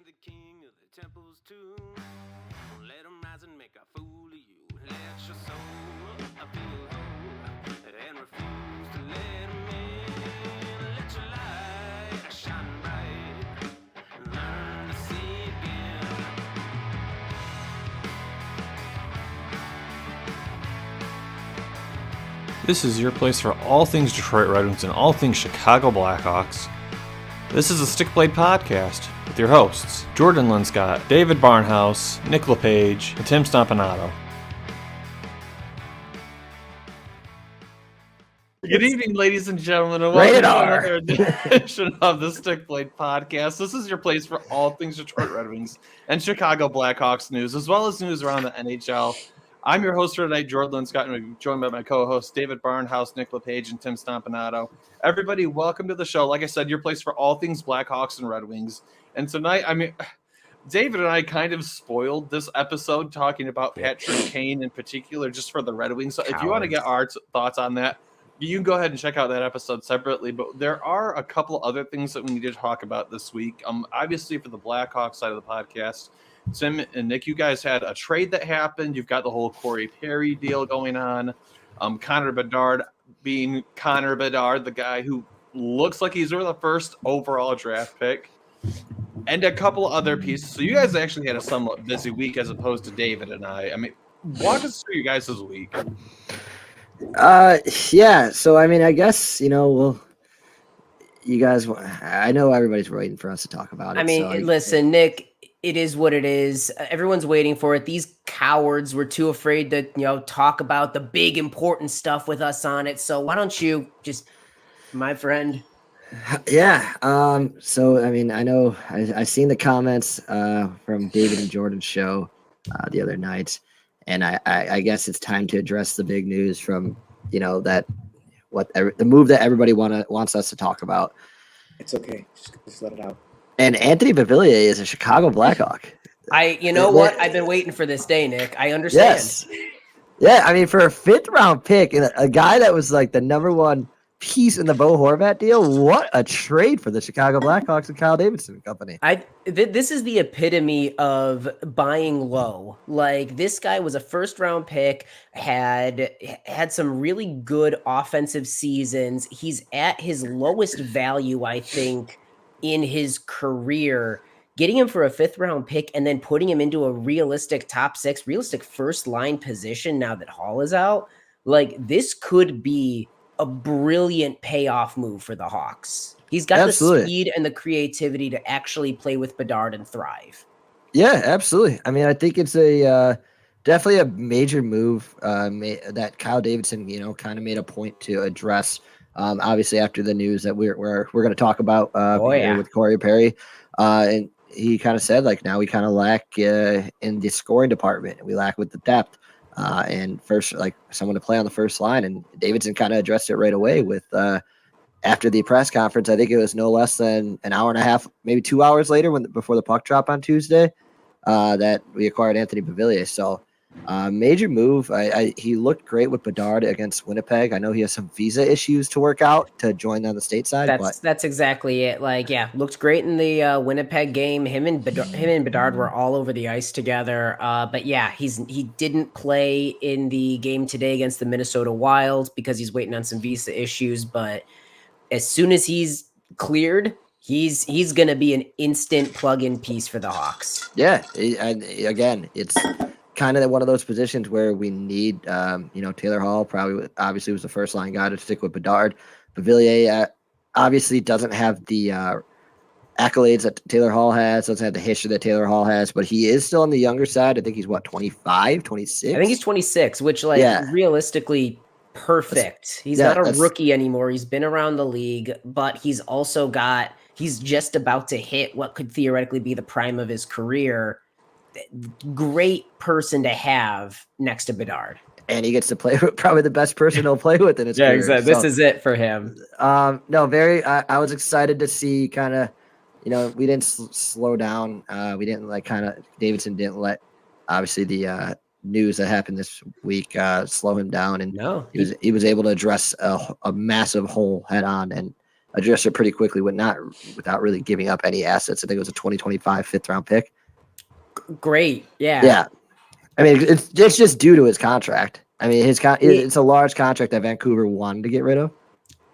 ain't the king of the temples too. Don't let him rise and make a fool of you. Let your soul feel whole and refuse to let him in. Let your light shine bright and learn to see again. This is your place for all things Detroit Red Wings and all things Chicago Blackhawks. This is the Stick Blade Podcast with your hosts, Jordan Linscott, David Barnhouse, Nick LePage, and Tim Stompanato. Good evening, ladies and gentlemen, and welcome to another edition of the Stick Blade Podcast. This is your place for all things Detroit Red Wings and Chicago Blackhawks news, as well as news around the NHL. I'm your host for tonight, Jordan Linscott, and I'm joined by my co-hosts, David Barnhouse, Nick LePage, and Tim Stompanato. Everybody, welcome to the show. Like I said, your place for all things Blackhawks and Red Wings. And tonight, David and I kind of spoiled this episode talking about Patrick Kane in particular, just for the Red Wings. So if you want to get our thoughts on that, you can go ahead and check out that episode separately. But there are a couple other things that we need to talk about this week. Obviously, for the Blackhawks side of the podcast, Tim and Nick, you guys had a trade that happened. You've got the whole Corey Perry deal going on. Connor Bedard being Connor Bedard, the guy who looks like he's the first overall draft pick, and a couple other pieces. So you guys actually had a somewhat busy week as opposed to David and I. Walk us through you guys' week. Yeah. So, I guess, you guys, I know everybody's waiting for us to talk about it. Listen, Nick, it is what it is. Everyone's waiting for it. These cowards were too afraid to, talk about the big important stuff with us on it. So why don't you just, my friend? Yeah. So, I know I seen the comments from David and Jordan's show the other night, and I guess it's time to address the big news from, the move that everybody wants us to talk about. It's okay. Just let it out. And Anthony Beauvillier is a Chicago Blackhawk. What? I've been waiting for this day, Nick. I understand. Yes. Yeah, for a 5th round pick and a guy that was like the number one piece in the Bo Horvat deal, what a trade for the Chicago Blackhawks and Kyle Davidson company. This is the epitome of buying low. Like, this guy was a 1st round pick, had some really good offensive seasons. He's at his lowest value, I think, in his career. Getting him for a 5th round pick and then putting him into a realistic top 6, realistic first line position now that Hall is out, like, this could be a brilliant payoff move for the Hawks. He's got the speed and the creativity to actually play with Bedard and thrive. Yeah, absolutely. I think it's definitely a major move that Kyle Davidson, kind of made a point to address. Obviously, after the news that we're going to talk about with Corey Perry, and he kind of said, like, now we kind of lack in the scoring department. We lack with the depth. And first, like, someone to play on the first line, and Davidson kind of addressed it right away with after the press conference. I think it was no less than an hour and a half, maybe 2 hours later, before the puck drop on Tuesday, that we acquired Anthony Beauvillier. So, major move. He looked great with Bedard against Winnipeg. I know he has some visa issues to work out to join on the stateside. That's exactly it. Like, yeah, looked great in the Winnipeg game. Him and Bedard were all over the ice together. But yeah, he didn't play in the game today against the Minnesota Wild because he's waiting on some visa issues. But as soon as he's cleared, he's going to be an instant plug-in piece for the Hawks. Yeah, and again, it's kind of one of those positions where we need, Taylor Hall obviously was the first line guy to stick with Bedard. Beauvillier obviously doesn't have the accolades that Taylor Hall has, doesn't have the history that Taylor Hall has, but he is still on the younger side. I think he's 25, 26? I think he's 26, which realistically perfect. He's not a rookie anymore. He's been around the league, but he's just about to hit what could theoretically be the prime of his career. Great person to have next to Bedard. And he gets to play with probably the best person he'll play with in his career. Exactly. This is it for him. I was excited to see kind of, we didn't slow down. We didn't Davidson didn't let, obviously, the news that happened this week slow him down. And he was able to address a massive hole head on. And address it pretty quickly without really giving up any assets. I think it was a 2025 fifth round pick. Great. Yeah. Yeah. I mean, it's just due to his contract. I mean, it's a large contract that Vancouver wanted to get rid of.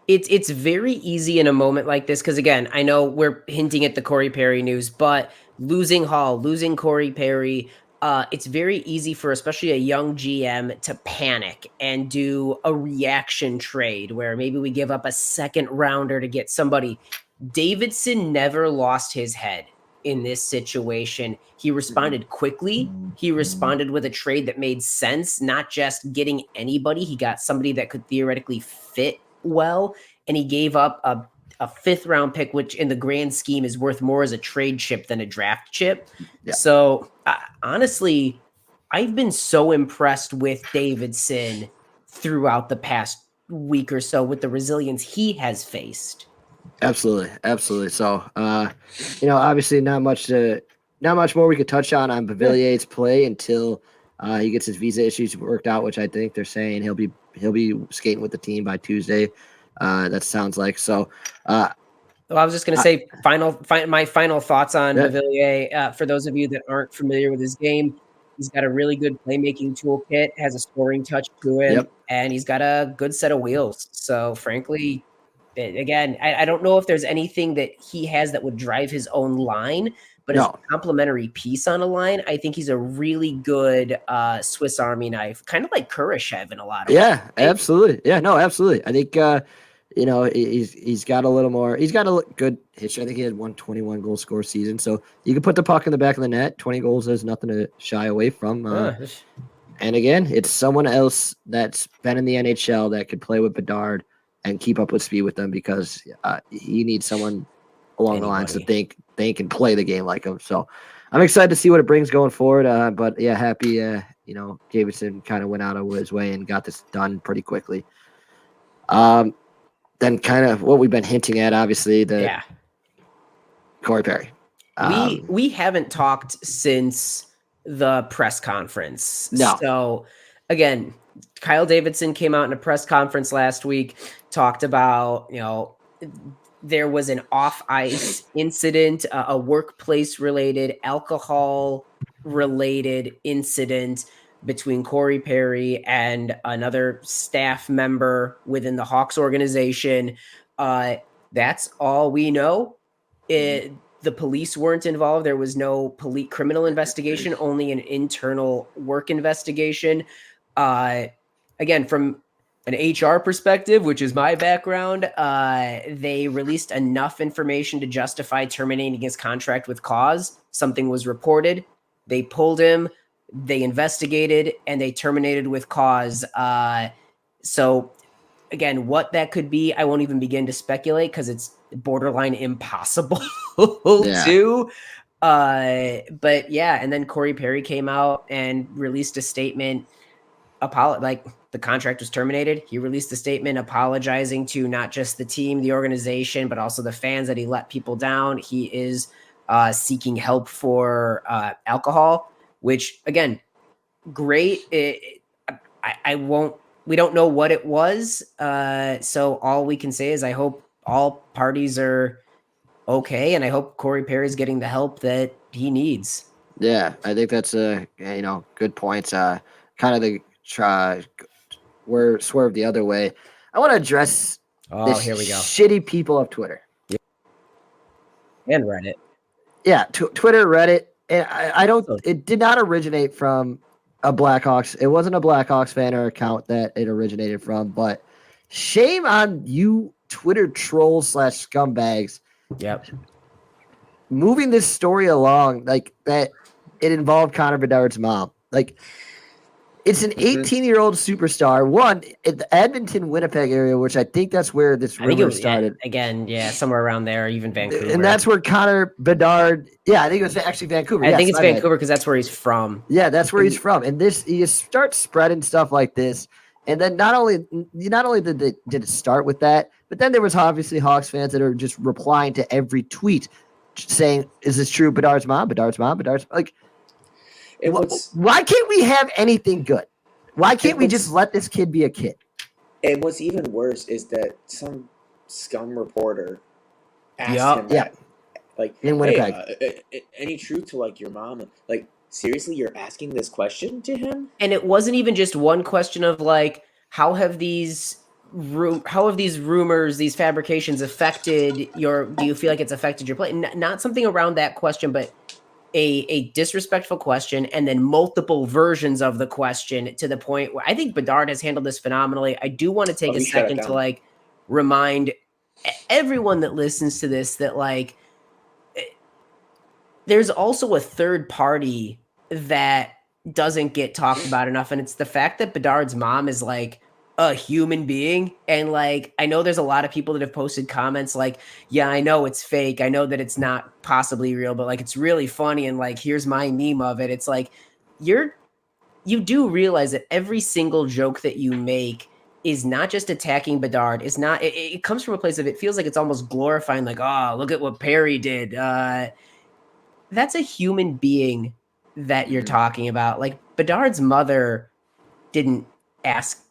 It's very easy in a moment like this because, again, I know we're hinting at the Corey Perry news, but losing Hall, losing Corey Perry, it's very easy for especially a young GM to panic and do a reaction trade where maybe we give up a second rounder to get somebody. Davidson never lost his head in this situation. He responded quickly. He responded with a trade that made sense, not just getting anybody. He got somebody that could theoretically fit well, and he gave up a fifth round pick, which in the grand scheme is worth more as a trade chip than a draft chip. Yeah. So honestly, I've been so impressed with Davidson throughout the past week or so with the resilience he has faced. Absolutely. So, obviously not much more we could touch on Beauvillier's play until he gets his visa issues worked out, which I think they're saying he'll be skating with the team by Tuesday. That sounds like so. Well, I was just going to say my final thoughts on Beauvillier. For those of you that aren't familiar with his game, he's got a really good playmaking toolkit, has a scoring touch to him, and he's got a good set of wheels. So, frankly, again, I don't know if there's anything that he has that would drive his own line, but as a complementary piece on a line, I think he's a really good Swiss Army knife, kind of like Kurashev in a lot of ways. Yeah, absolutely. Yeah, no, absolutely. I think he's got a little more. He's got a good history. I think he had 121 goal score season, so you can put the puck in the back of the net. 20 goals is nothing to shy away from. And again, it's someone else that's been in the NHL that could play with Bedard and keep up with speed with them because he needs someone along the lines to think and play the game like him. So I'm excited to see what it brings going forward. But yeah, happy, Davidson kind of went out of his way and got this done pretty quickly. Then kind of what we've been hinting at, obviously, Corey Perry. We haven't talked since the press conference. No. So again, Kyle Davidson came out in a press conference last week, talked about, there was an off-ice incident, a workplace-related, alcohol-related incident between Corey Perry and another staff member within the Hawks organization. That's all we know. The police weren't involved. There was no criminal investigation, only an internal work investigation. Again, from an HR perspective, which is my background, they released enough information to justify terminating his contract with cause. Something was reported. They pulled him, they investigated, and they terminated with cause. So again, what that could be, I won't even begin to speculate because it's borderline impossible to. But yeah, and then Corey Perry came out and released a statement. The contract was terminated. He released a statement apologizing to not just the team, the organization, but also the fans that he let people down. He is seeking help for alcohol, which again, great. We don't know what it was. So all we can say is I hope all parties are okay. And I hope Corey Perry is getting the help that he needs. Yeah, I think that's good points. Kind of the swerve the other way. I want to address here we go. Shitty people of Twitter and Reddit. Yeah, Twitter, Reddit. And I don't. It did not originate from a Blackhawks. It wasn't a Blackhawks fan or account that it originated from. But shame on you, Twitter trolls / scumbags. Yep. Moving this story along like that, it involved Connor Bedard's mom. Like. It's an 18-year-old superstar. One in the Edmonton, Winnipeg area, which I think that's where this rumor started. Somewhere around there, even Vancouver. And that's where Connor Bedard. Yeah, I think it was actually Vancouver. I think it's Vancouver because that's where he's from. Yeah, that's where he's from. And you start spreading stuff like this, and then not only did it start with that, but then there was obviously Hawks fans that are just replying to every tweet, saying, "Is this true? Bedard's mom. Bedard's mom. Bedard's like." Why can't we have anything good? Why can't we just let this kid be a kid? And what's even worse is that some scum reporter asked Yup. him that, like, In hey, Winnipeg. any truth to like your mom? Like, seriously, you're asking this question to him? And it wasn't even just one question of like, how have these rumors, these fabrications affected your? Do you feel like it's affected your play? Not something around that question, but a disrespectful question, and then multiple versions of the question to the point where I think Bedard has handled this phenomenally. I do want to take a He shut it second to down. like remind everyone that listens to this that like there's also a third party that doesn't get talked about enough, and it's the fact that Bedard's mom is like a human being. And like I know there's a lot of people that have posted comments like, yeah, I know it's fake, I know that it's not possibly real, but like it's really funny, and like here's my meme of it. It's like you do realize that every single joke that you make is not just attacking Bedard. Is not it comes from a place of, it feels like it's almost glorifying, like, oh, look at what Perry did. That's a human being that you're talking about. Like Bedard's mother didn't ask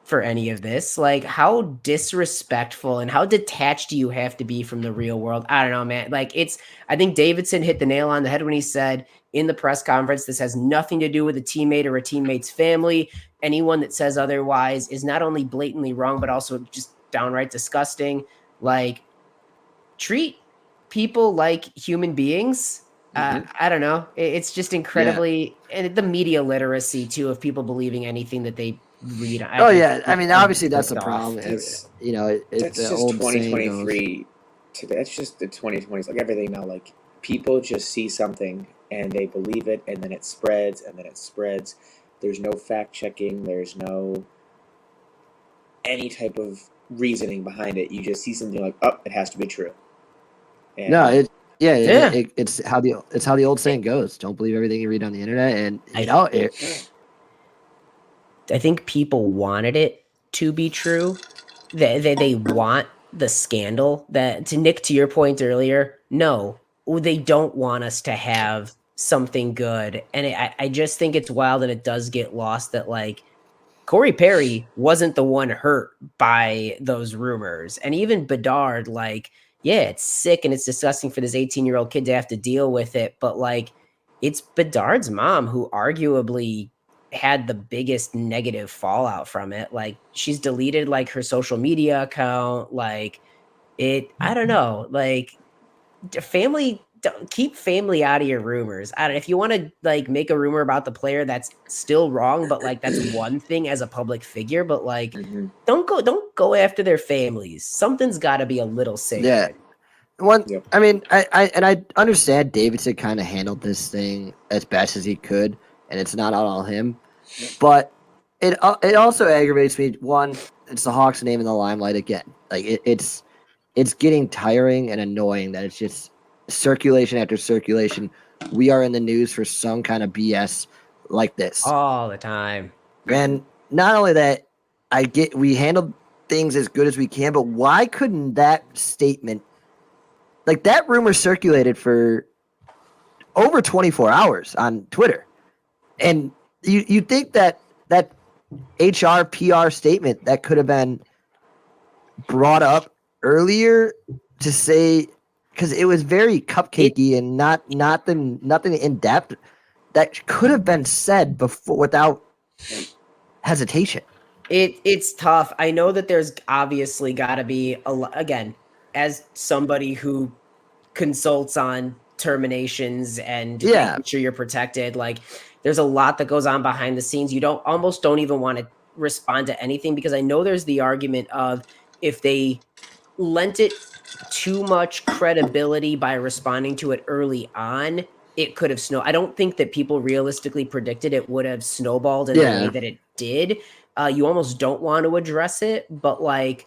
for any of this. Like, how disrespectful and how detached do you have to be from the real world? I don't know, man. Like, I think Davidson hit the nail on the head when he said in the press conference, this has nothing to do with a teammate or a teammate's family. Anyone that says otherwise is not only blatantly wrong, but also just downright disgusting. Like, treat people like human beings. I don't know. It's just incredibly, and the media literacy too of people believing anything that they read. I mean, obviously that's the ticked off. problem. It's- It's That's the just old saying goes. 2023. That's just the 2020s. Like everything now, like people just see something and they believe it, and then it spreads, and then it spreads. There's no fact checking. There's no any type of reasoning behind it. You just see something like, oh, it has to be true. And No, Yeah. it's how the old saying goes. Don't believe everything you read on the internet, and I think people wanted it to be true. They want the scandal. That, to Nick, to your point earlier, no, they don't want us to have something good. And I just think it's wild, and it does get lost that like Corey Perry wasn't the one hurt by those rumors. And even Bedard, like, yeah, it's sick and it's disgusting for this 18-year-old kid to have to deal with it. But like, it's Bedard's mom who arguably had the biggest negative fallout from it. Like, she's deleted like her social media account. Like, I don't know. Like, family, keep family out of your rumors. I don't, if you want to like make a rumor about the player, that's still wrong, but like that's one thing as a public figure. But like, don't go after their families. Something's got to be a little sacred. Yeah. One, Yep. I mean, I understand Davidson kind of handled this thing as best as he could, and it's not all him. But it also aggravates me. One, it's the Hawks' name in the limelight again. Like it's getting tiring and annoying that it's just circulation after circulation. We are in the news for some kind of BS like this all the time. And not only that, we handled things as good as we can, but why couldn't that statement, like that rumor circulated for over 24 hours on Twitter? And you think that HR PR statement that could have been brought up earlier to say, because it was very cupcakey and nothing in depth, that could have been said before without hesitation. It's tough. I know that there's obviously got to be again, as somebody who consults on terminations and making sure you're protected, like there's a lot that goes on behind the scenes. You almost don't even want to respond to anything, because I know there's the argument of if they lent it too much credibility by responding to it early on, it could have snowed. I don't think that people realistically predicted it would have snowballed in the way that it did. You almost don't want to address it, but like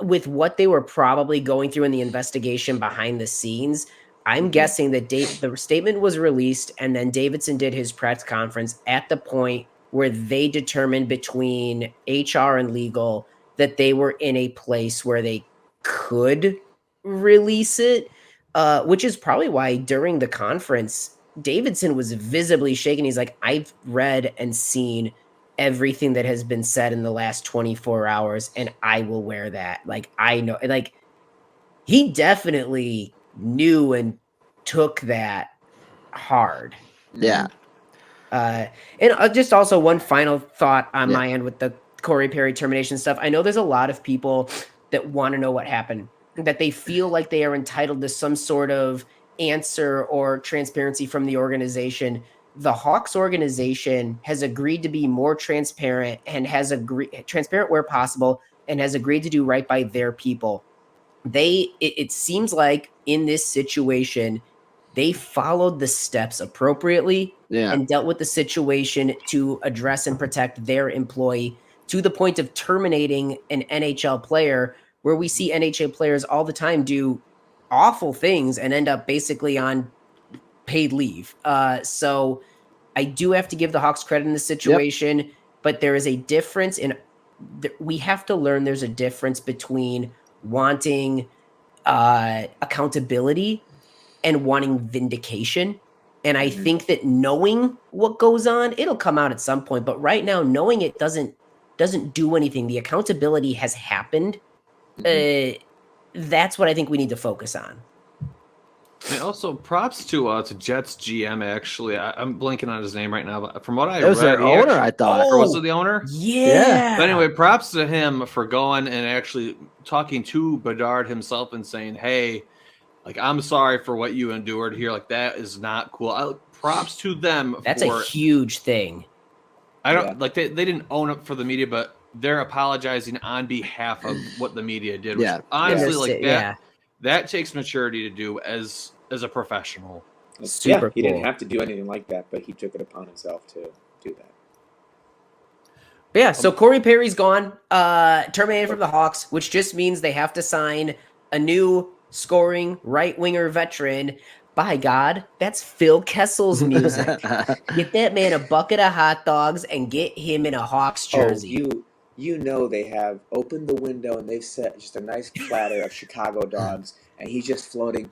with what they were probably going through in the investigation behind the scenes, I'm guessing that the statement was released, and then Davidson did his press conference at the point where they determined between HR and legal that they were in a place where they could release it, which is probably why during the conference, Davidson was visibly shaken. He's like, I've read and seen everything that has been said in the last 24 hours, and I will wear that. Like, I know, like, he definitely knew and took that hard. Yeah. And just also one final thought on Yeah. my end with the Corey Perry termination stuff. I know there's a lot of people that want to know what happened, that they feel like they are entitled to some sort of answer or transparency from the organization. The Hawks organization has agreed to be more transparent and has agreed transparent where possible and has agreed to do right by their people. It seems like in this situation, they followed the steps appropriately Yeah. and dealt with the situation to address and protect their employee to the point of terminating an NHL player, where we see NHL players all the time do awful things and end up basically on paid leave. So I do have to give the Hawks credit in this situation, but there is a difference we have to learn there's a difference between wanting accountability and wanting vindication. And I think that knowing what goes on, it'll come out at some point. But right now, knowing it doesn't do anything. The accountability has happened. That's what I think we need to focus on. And also, props to Jets GM. Actually, I'm blanking on his name right now, but from what I It was read, their owner, I thought. or was it the owner? Yeah. But anyway, props to him for going and actually talking to Bedard himself and saying, "Hey, like, I'm sorry for what you endured here. Like, that is not cool." Props to them. That's a huge thing. I don't like they didn't own up for the media, but they're apologizing on behalf of what the media did. Which, honestly, like that. That takes maturity to do as a professional. Super he didn't have to do anything like that, but he took it upon himself to do that. But yeah, so Corey Perry's gone, terminated from the Hawks, which just means they have to sign a new scoring right-winger veteran. By God, that's Phil Kessel's music. Get that man a bucket of hot dogs and get him in a Hawks jersey. Oh, you know they have opened the window and they've set just a nice platter of Chicago dogs, and he's just floating.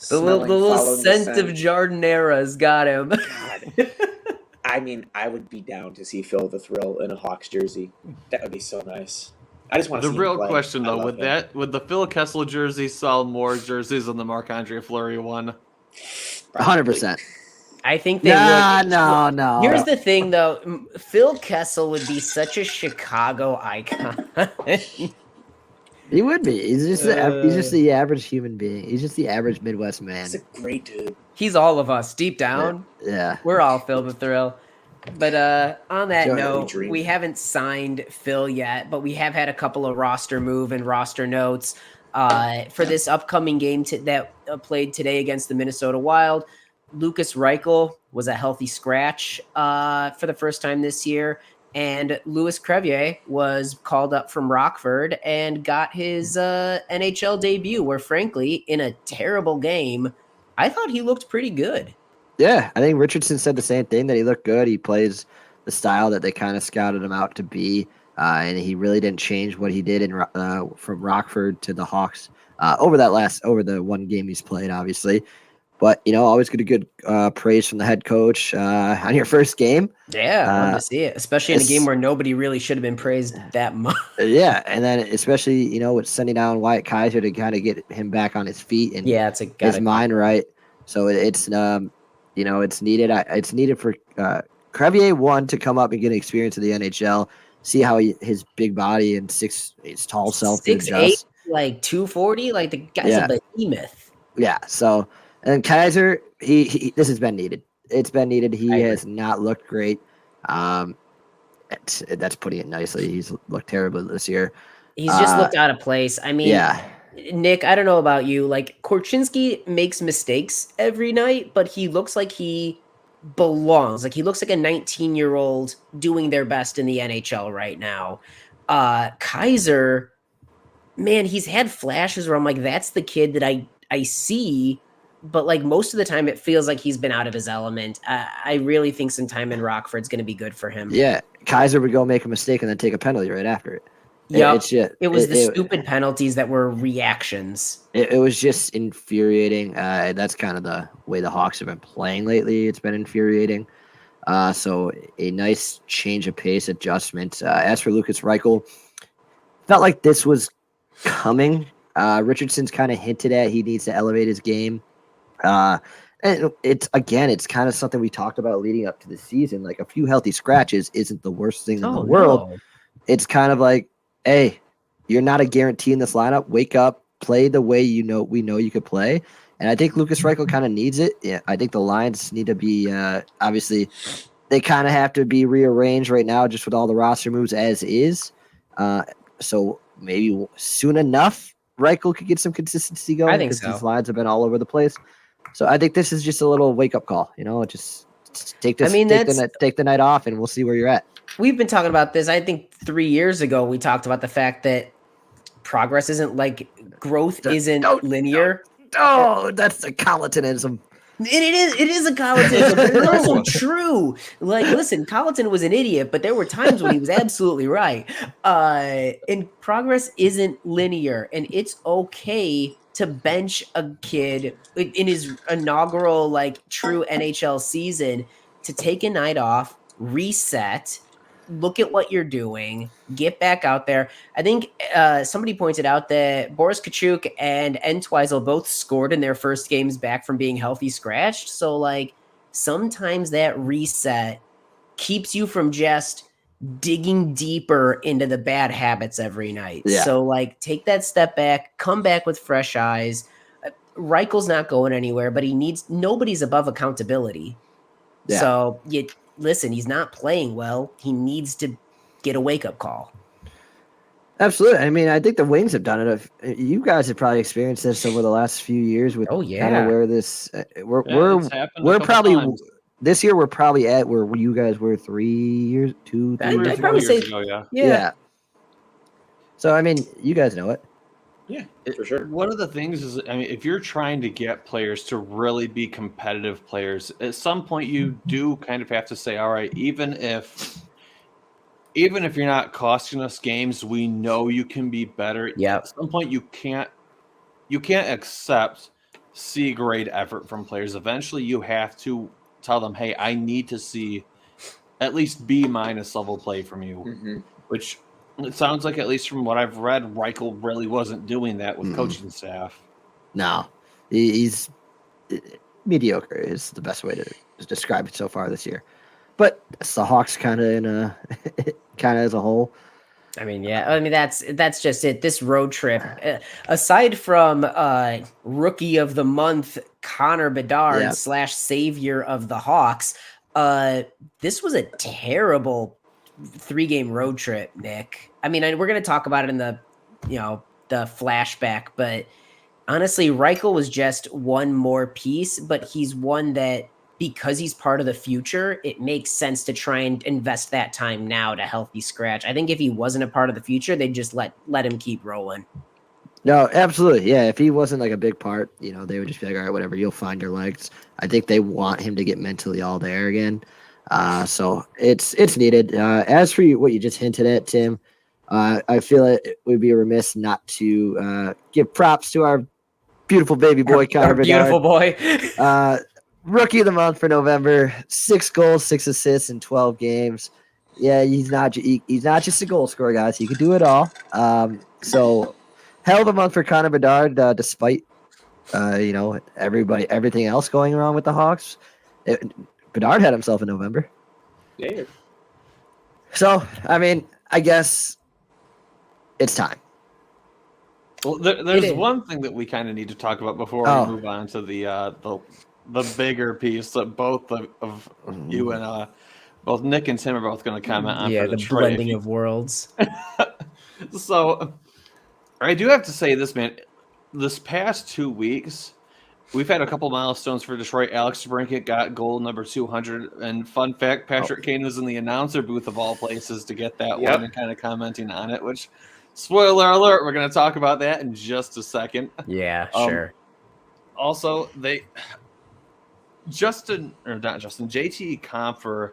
The little scent of Jardinera's got him. God. I mean, I would be down to see Phil the Thrill in a Hawks jersey. That would be so nice. I just want to see the real him play. question though, would the Phil Kessel jersey sell more jerseys than the Marc-Andre Fleury one? 100%. I think they would. No. Here's the thing, though. Phil Kessel would be such a Chicago icon. He would be. He's just the average human being. He's just the average Midwest man. He's a great dude. He's all of us deep down. Yeah. We're all Phil the Thrill. But on that note, we haven't signed Phil yet, but we have had a couple of roster move and roster notes for this upcoming game that played today against the Minnesota Wild. Lucas Reichel was a healthy scratch for the first time this year, and Louis Crevier was called up from Rockford and got his NHL debut, where frankly, in a terrible game, I thought he looked pretty good. Yeah, I think Richardson said the same thing, that he looked good. He plays the style that they kind of scouted him out to be, and he really didn't change what he did from Rockford to the Hawks over the one game he's played, obviously. But, always get a good praise from the head coach on your first game. Yeah, I love to see it, especially in a game where nobody really should have been praised that much. Yeah, and then especially, with sending down Wyatt Kaiser to kind of get him back on his feet and his mind right. So it's it's needed. It's needed for Crevier, one, to come up and get experience in the NHL, see how his big body and his tall self 6'8", like 240, like the guy's a behemoth. Yeah, so... And Kaiser, he this has been needed. It's been needed. He has not looked great. That's putting it nicely. He's looked terrible this year. He's just looked out of place. I mean, Nick, I don't know about you. Like, Korchinski makes mistakes every night, but he looks like he belongs. Like, he looks like a 19-year-old doing their best in the NHL right now. Kaiser, man, he's had flashes where I'm like, that's the kid that I see. But like most of the time, it feels like he's been out of his element. I really think some time in Rockford's going to be good for him. Yeah, Kaiser would go make a mistake and then take a penalty right after it. Yeah, it was the stupid penalties that were reactions. It was just infuriating. That's kind of the way the Hawks have been playing lately. It's been infuriating. So a nice change of pace adjustment. As for Lucas Reichel, felt like this was coming. Richardson's kind of hinted at he needs to elevate his game. And it's kind of something we talked about leading up to the season. Like a few healthy scratches isn't the worst thing in the world. No. It's kind of like, hey, you're not a guarantee in this lineup. Wake up, play the way we know you could play. And I think Lucas Reichel kind of needs it. Yeah, I think the lines need to be obviously they kind of have to be rearranged right now, just with all the roster moves as is. So maybe soon enough, Reichel could get some consistency going. I think because so. These lines have been all over the place. So I think this is just a little wake up call. Just take this. Take the night off, and we'll see where you're at. We've been talking about this. I think 3 years ago we talked about the fact that progress isn't like growth isn't linear. Oh, that's the Colleton-ism. It is a Colleton, but it's also true. Like, listen, Colleton was an idiot, but there were times when he was absolutely right. And progress isn't linear, and it's okay to bench a kid in his inaugural, like, true NHL season to take a night off, reset, look at what you're doing, get back out there. I think somebody pointed out that Boris Kachuk and Entwistle both scored in their first games back from being healthy scratched. So, like, sometimes that reset keeps you from just digging deeper into the bad habits every night. Yeah. So, like, take that step back, come back with fresh eyes. Reichel's not going anywhere, but nobody's above accountability. Yeah. So listen, he's not playing well. He needs to get a wake-up call. Absolutely. I mean, I think the Wings have done it. You guys have probably experienced this over the last few years with kind of where this we're probably times. This year we're probably at where you guys were 3 years, 2, 3 years. I'd probably say ago, yeah. So I mean, you guys know it. Yeah, for sure. One of the things is, I mean, if you're trying to get players to really be competitive players, at some point you do kind of have to say, all right, even if you're not costing us games, we know you can be better. Yeah. At some point you can't accept C grade effort from players. Eventually you have to tell them, hey, I need to see at least B- level play from you, which it sounds like, at least from what I've read, Reichel really wasn't doing that with coaching staff. No, he's mediocre is the best way to describe it so far this year. But it's the Hawks kind of as a whole. I mean, yeah. I mean, that's just it. This road trip, aside from Rookie of the Month Connor Bedard / savior of the Hawks, this was a terrible 3-game road trip, Nick. I mean, we're going to talk about it in the flashback, but honestly, Reichel was just one more piece, but he's one that, because he's part of the future, it makes sense to try and invest that time now to healthy scratch. I think if he wasn't a part of the future, they'd just let him keep rolling. No, absolutely. Yeah, if he wasn't like a big part, they would just be like, all right, whatever, you'll find your legs. I think they want him to get mentally all there again. So it's needed. As for what you just hinted at, Tim, I feel it would be remiss not to give props to our beautiful baby boy, Connor Bedard. Beautiful boy. Rookie of the month for November. 6 goals, 6 assists in 12 games. Yeah, he's not just a goal scorer, guys. He could do it all. So hell of a month for Connor Bedard, despite everything else going wrong with the Hawks. Bedard had himself in November. Yeah. So, I mean, I guess it's time. Well, there's one thing that we kind of need to talk about before we move on to the bigger piece that both of you and both Nick and Tim are both going to comment on. Yeah, for the blending of worlds. So, I do have to say this, man. This past 2 weeks, we've had a couple milestones for Detroit. Alex DeBrincat got goal number 200. And fun fact, Patrick Kane was in the announcer booth of all places to get that one and kind of commenting on it, which, spoiler alert, we're going to talk about that in just a second. Yeah, sure. Also, JT Compher,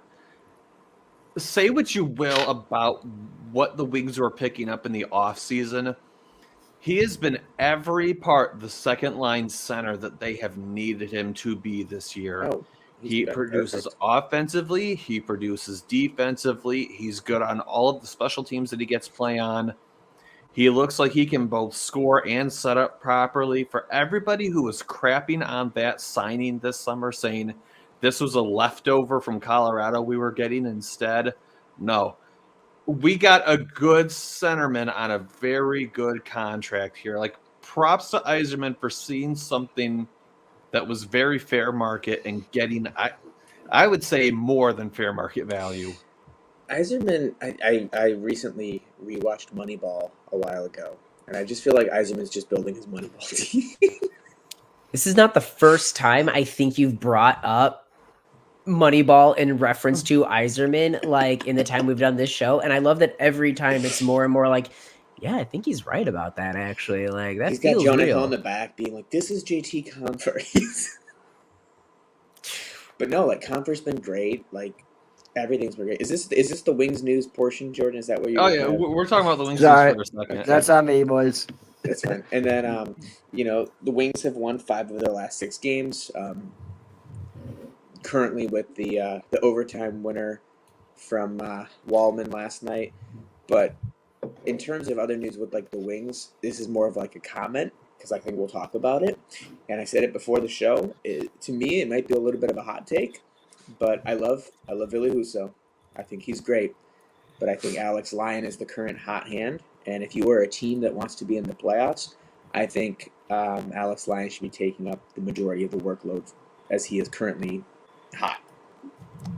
say what you will about what the Wings were picking up in the offseason. He has been every part the second line center that they have needed him to be this year. Oh. He been produces perfect. offensively. He produces defensively. He's good on all of the special teams that he gets play on. He looks like he can both score and set up properly. For everybody who was crapping on that signing this summer, saying this was a leftover from Colorado we were getting instead, no. We got a good centerman on a very good contract here. Like, props to Yzerman for seeing something that was very fair market and getting, I would say, more than fair market value. Yzerman, I recently rewatched Moneyball a while ago, and I just feel like Yzerman's just building his Moneyball team. This is not the first time I think you've brought up Moneyball in reference to Iserman, like in the time we've done this show. And I love that every time it's more and more like, yeah, I think he's right about that actually. Like that He's got feels Jonah Hill in real. the back being like, this is JT Compher. But no, like Compher's been great. Like everything's been great. Is this the Wings news portion, Jordan? Is that what you Oh, yeah. kind of... We're talking about the Wings Sorry. for a second. That's on me, boys. That's fine. And then the Wings have won 5 of their last 6 games. Currently with the overtime winner from Wallman last night. But in terms of other news with like the Wings, this is more of like a comment because I think we'll talk about it. And I said it before the show. To me, it might be a little bit of a hot take, but I love Ville Husso. I think he's great, but I think Alex Lyon is the current hot hand. And if you are a team that wants to be in the playoffs, I think Alex Lyon should be taking up the majority of the workload as he is currently hot.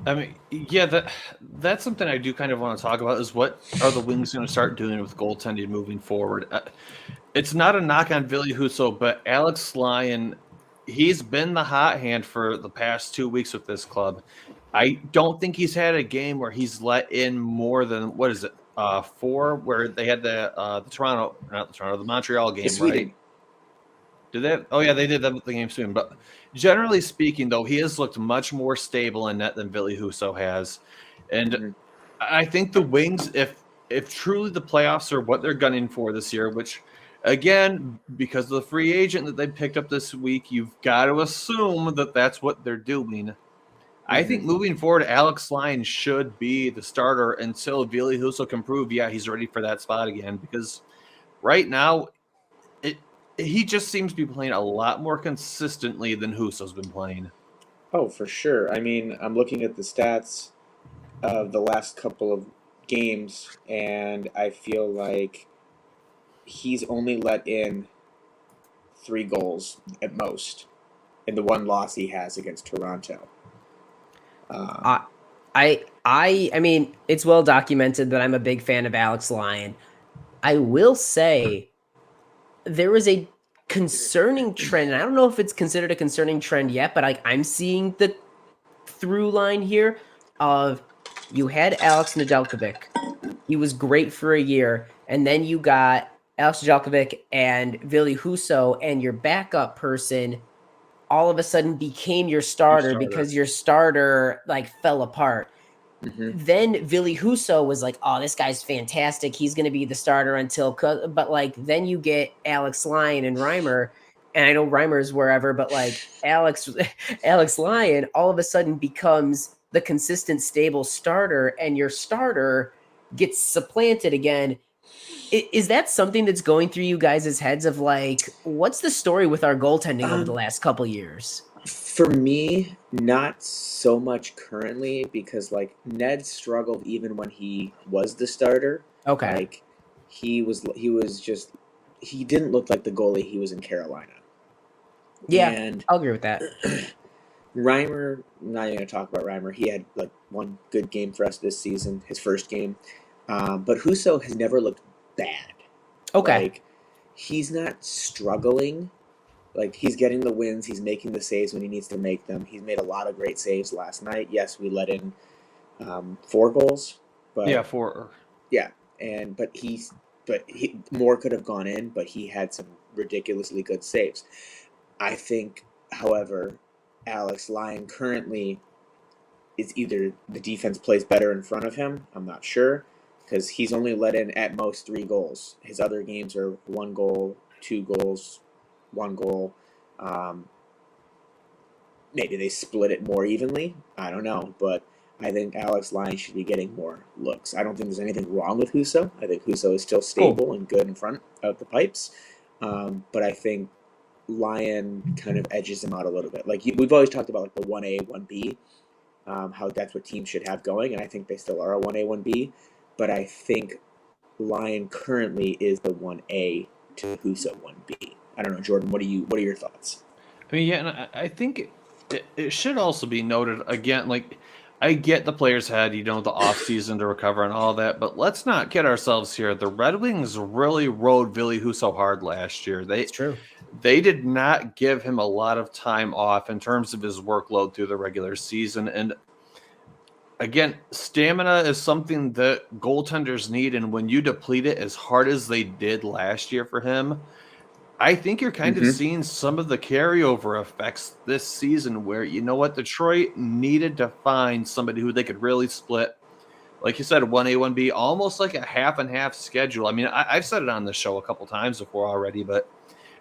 I mean, yeah, that's something I do kind of want to talk about is what are the Wings going to start doing with goaltending moving forward? It's not a knock on Ville Husso, but Alex Lyon, he's been the hot hand for the past 2 weeks with this club. I don't think he's had a game where he's let in more than, 4, where they had the Montreal game, Sweden. right? Did they? Oh, yeah, they did that with the game soon. But generally speaking, though, he has looked much more stable in net than Ville Husso has. And I think the Wings, if truly the playoffs are what they're gunning for this year, which, again, because of the free agent that they picked up this week, you've got to assume that that's what they're doing. I think moving forward, Alex Lyon should be the starter until Ville Husso can prove, yeah, he's ready for that spot again. Because right now, he just seems to be playing a lot more consistently than Husso's been playing. Oh, for sure. I mean, I'm looking at the stats of the last couple of games, and I feel like he's only let in 3 goals at most in the one loss he has against Toronto. I mean, it's well documented that I'm a big fan of Alex Lyon. I will say there was a concerning trend, and I don't know if it's considered a concerning trend yet, but I'm seeing the through line here of you had Alex Nedeljkovic. He was great for a year, and then you got Alex Nedeljkovic and Ville Husso, and your backup person all of a sudden became your starter because your starter like fell apart. Then Ville Husso was like, oh, this guy's fantastic. He's going to be the starter until, but like, then you get Alex Lyon and Reimer. And I know Reimer's wherever, but like Alex Lyon all of a sudden becomes the consistent, stable starter, and your starter gets supplanted again. Is that something that's going through you guys' heads of like, what's the story with our goaltending over the last couple years? For me, not so much currently because like Ned struggled even when he was the starter. Okay. Like he didn't look like the goalie he was in Carolina. Yeah, And I'll agree with that. Reimer, I'm not even going to talk about Reimer. He had like one good game for us this season, his first game. But Husso has never looked bad. Okay. Like he's not struggling. Like he's getting the wins, he's making the saves when he needs to make them. He's made a lot of great saves last night. Yes, we let in 4 goals, but 4. Yeah, but more could have gone in, but he had some ridiculously good saves. I think, however, Alex Lyon currently is either the defense plays better in front of him. I'm not sure because he's only let in at most 3 goals. His other games are 1 goal, 2 goals, 1 goal. Maybe they split it more evenly. I don't know, but I think Alex Lyon should be getting more looks. I don't think there's anything wrong with Husso. I think Husso is still stable and good in front of the pipes, but I think Lyon kind of edges him out a little bit. Like we've always talked about, like the 1A, 1B, how that's what teams should have going, and I think they still are a 1A, 1B. But I think Lyon currently is the 1A to Husso 1B. I don't know, Jordan. What are your thoughts? I mean, yeah, and I think it should also be noted again. Like, I get the players had the off season to recover and all that, but let's not kid ourselves here. The Red Wings really rode Ville Husso hard last year. It's true. They did not give him a lot of time off in terms of his workload through the regular season. And again, stamina is something that goaltenders need. And when you deplete it as hard as they did last year for him, I think you're kind of seeing some of the carryover effects this season where, you know what, Detroit needed to find somebody who they could really split. Like you said, 1A, 1B, almost like a half and half schedule. I mean, I've said it on the show a couple times before already, but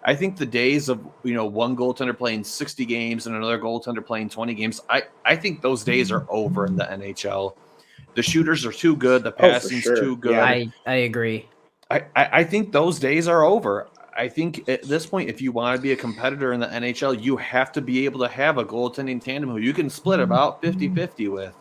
I think the days of, one goaltender playing 60 games and another goaltender playing 20 games, I think those days are over in the NHL. The shooters are too good. The passing's too good. Yeah, I agree. I think those days are over. I think at this point, if you want to be a competitor in the NHL, you have to be able to have a goaltending tandem who you can split about 50-50 with.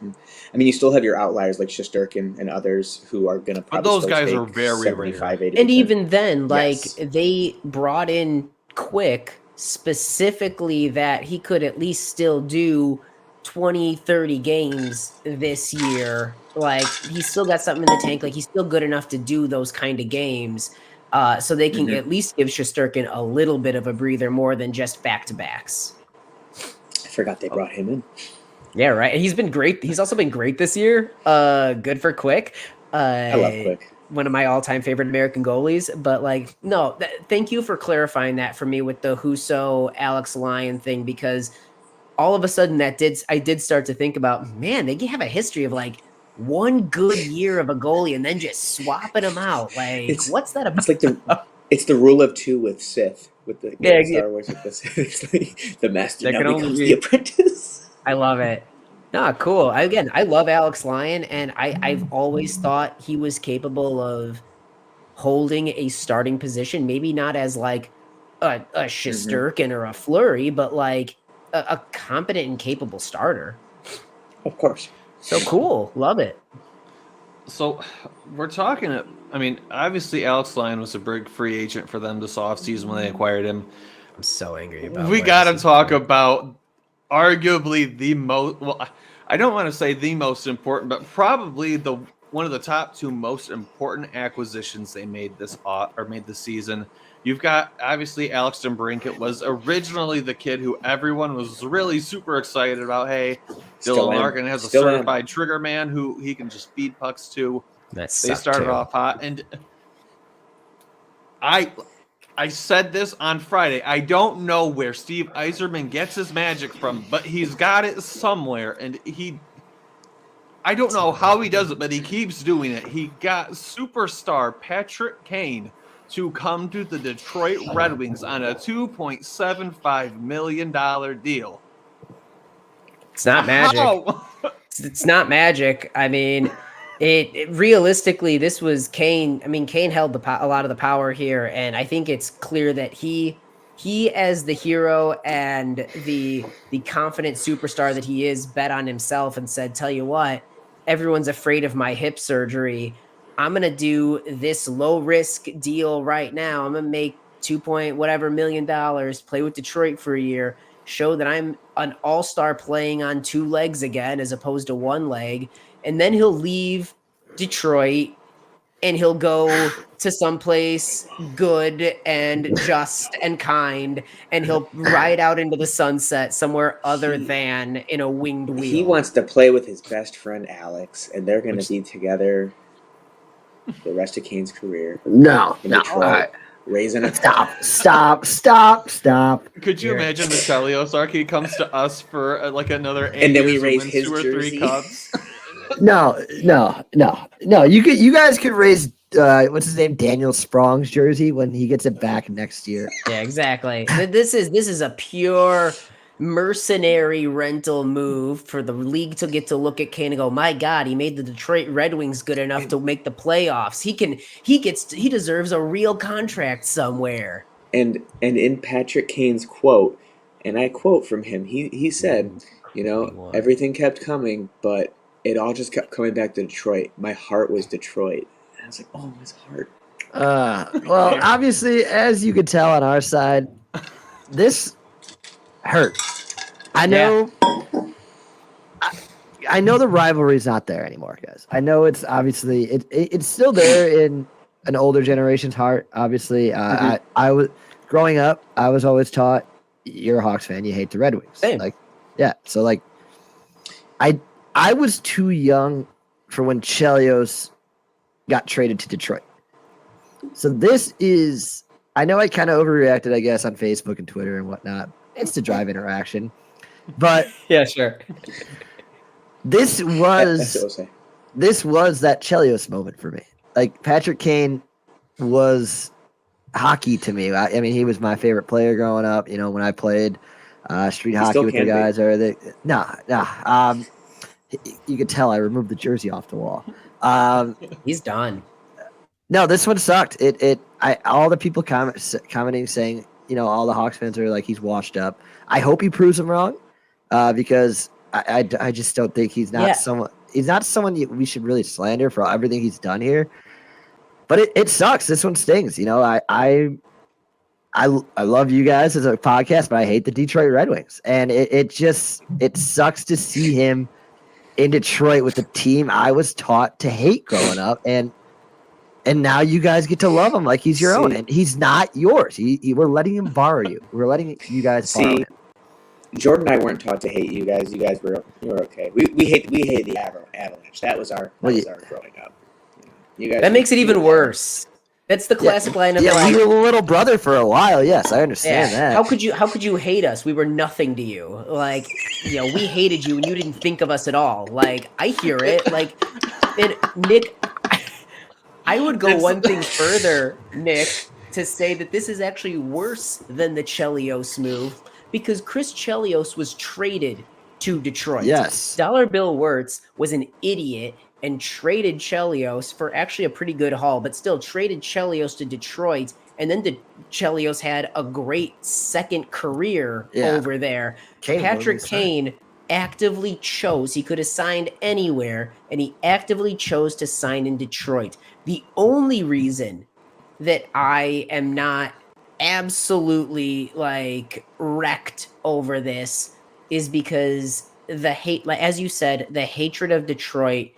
I mean, you still have your outliers like Shesterkin and others who are going to probably those guys are very rare. 80%. And even then, they brought in Quick specifically that he could at least still do 20, 30 games this year. Like, he's still got something in the tank. Like, he's still good enough to do those kind of games. So they can at least give Shesterkin a little bit of a breather more than just back-to-backs. I forgot they brought him in. Yeah, right. And he's been great. He's also been great this year. Good for Quick. I love Quick. One of my all-time favorite American goalies. But, like, no, thank you for clarifying that for me with the Husso, Alex Lyon thing, because all of a sudden I did start to think about, man, they have a history of, like, one good year of a goalie and then just swapping them out. Like, what's that about? It's like it's the rule of two with Sith, with the Star Wars with the Sith. It's like the master now becomes the apprentice. I love it. No, cool. I love Alex Lyon, and I've always thought he was capable of holding a starting position, maybe not as like a Shesterkin or a Fleury, but like a competent and capable starter. Of course. So cool. Love it. So we're talking, I mean, obviously Alex Lyon was a big free agent for them this offseason when they acquired him. I'm so angry about We got to talk about arguably the most, well, I don't want to say the most important, but probably one of the top two most important acquisitions they made this season. You've got, obviously, Alex DeBrincat was originally the kid who everyone was really super excited about. Hey, Dylan Larkin has a certified trigger man who he can just feed pucks to. They started off hot. And I said this on Friday. I don't know where Steve Yzerman gets his magic from, but he's got it somewhere. And I don't know how he does it, but he keeps doing it. He got superstar Patrick Kane to come to the Detroit Red Wings on a $2.75 million deal. It's not magic. It's not magic. I mean, it realistically, this was Kane. I mean, Kane held a lot of the power here, and I think it's clear that he as the hero and the confident superstar that he is, bet on himself and said, "Tell you what, everyone's afraid of my hip surgery. I'm going to do this low risk deal right now. I'm going to make $2 million, play with Detroit for a year, show that I'm an all-star playing on two legs again, as opposed to one leg. And then he'll leave Detroit and he'll go to someplace good and just and kind, and he'll ride out into the sunset somewhere other than in a winged wheel." He wants to play with his best friend Alex, and they're going to be together the rest of Kane's career. No. Raising a Stop. Could you imagine the Teliosarchy comes to us for another 8 and then we years raise and his win 2 or 3 jersey? cups? No. You guys could raise what's his name, Daniel Sprong's jersey when he gets it back next year. Yeah, exactly. This is a pure mercenary rental move for the league to get to look at Kane and go, my God, he made the Detroit Red Wings good enough to make the playoffs. He deserves a real contract somewhere. And in Patrick Kane's quote, and I quote from him, he said, everything kept coming, but it all just kept coming back to Detroit. My heart was Detroit. And I was like, oh, his heart. Well, obviously, as you could tell on our side, this hurt. I know. I know the rivalry's not there anymore, guys. I know it's obviously it's still there in an older generation's heart. Obviously, I was growing up. I was always taught you're a Hawks fan, you hate the Red Wings. Same. Like, yeah. So like, I was too young for when Chelios got traded to Detroit. So this is, I know I kind of overreacted, I guess, on Facebook and Twitter and whatnot. It's to drive interaction, but yeah, sure. This was that Chelios moment for me. Like Patrick Kane was hockey to me. I mean, he was my favorite player growing up. You know, when I played street hockey with the guys, you could tell I removed the jersey off the wall. He's done. No, this one sucked. All the people commenting saying, you know, all the Hawks fans are like, he's washed up. I hope he proves them wrong, because I just don't think he's not someone. He's not someone we should really slander for everything he's done here. But it sucks. This one stings. You know, I love you guys as a podcast, but I hate the Detroit Red Wings, and it sucks to see him in Detroit with the team I was taught to hate growing up, and now you guys get to love him like he's your own, and he's not yours. We're letting him borrow you. We're letting you guys borrow him. Jordan and I weren't taught to hate you guys. You guys were okay. We hate the Avalanche. That was our growing up. You guys. That makes it even worse. That's the classic line of we were a little brother for a while. Yes, I understand that. How could you hate us? We were nothing to you. Like, you know, we hated you and you didn't think of us at all. Like, I hear it. Like, and Nick, I would go one thing further, Nick, to say that this is actually worse than the Chelios move, because Chris Chelios was traded to Detroit. Yes. Dollar Bill Wirtz was an idiot and traded Chelios for actually a pretty good haul, but still traded Chelios to Detroit. And then Chelios had a great second career over there. Patrick Kane actively chose, he could have signed anywhere, and he actively chose to sign in Detroit. The only reason that I am not absolutely like wrecked over this is because the hate, like as you said, the hatred of Detroit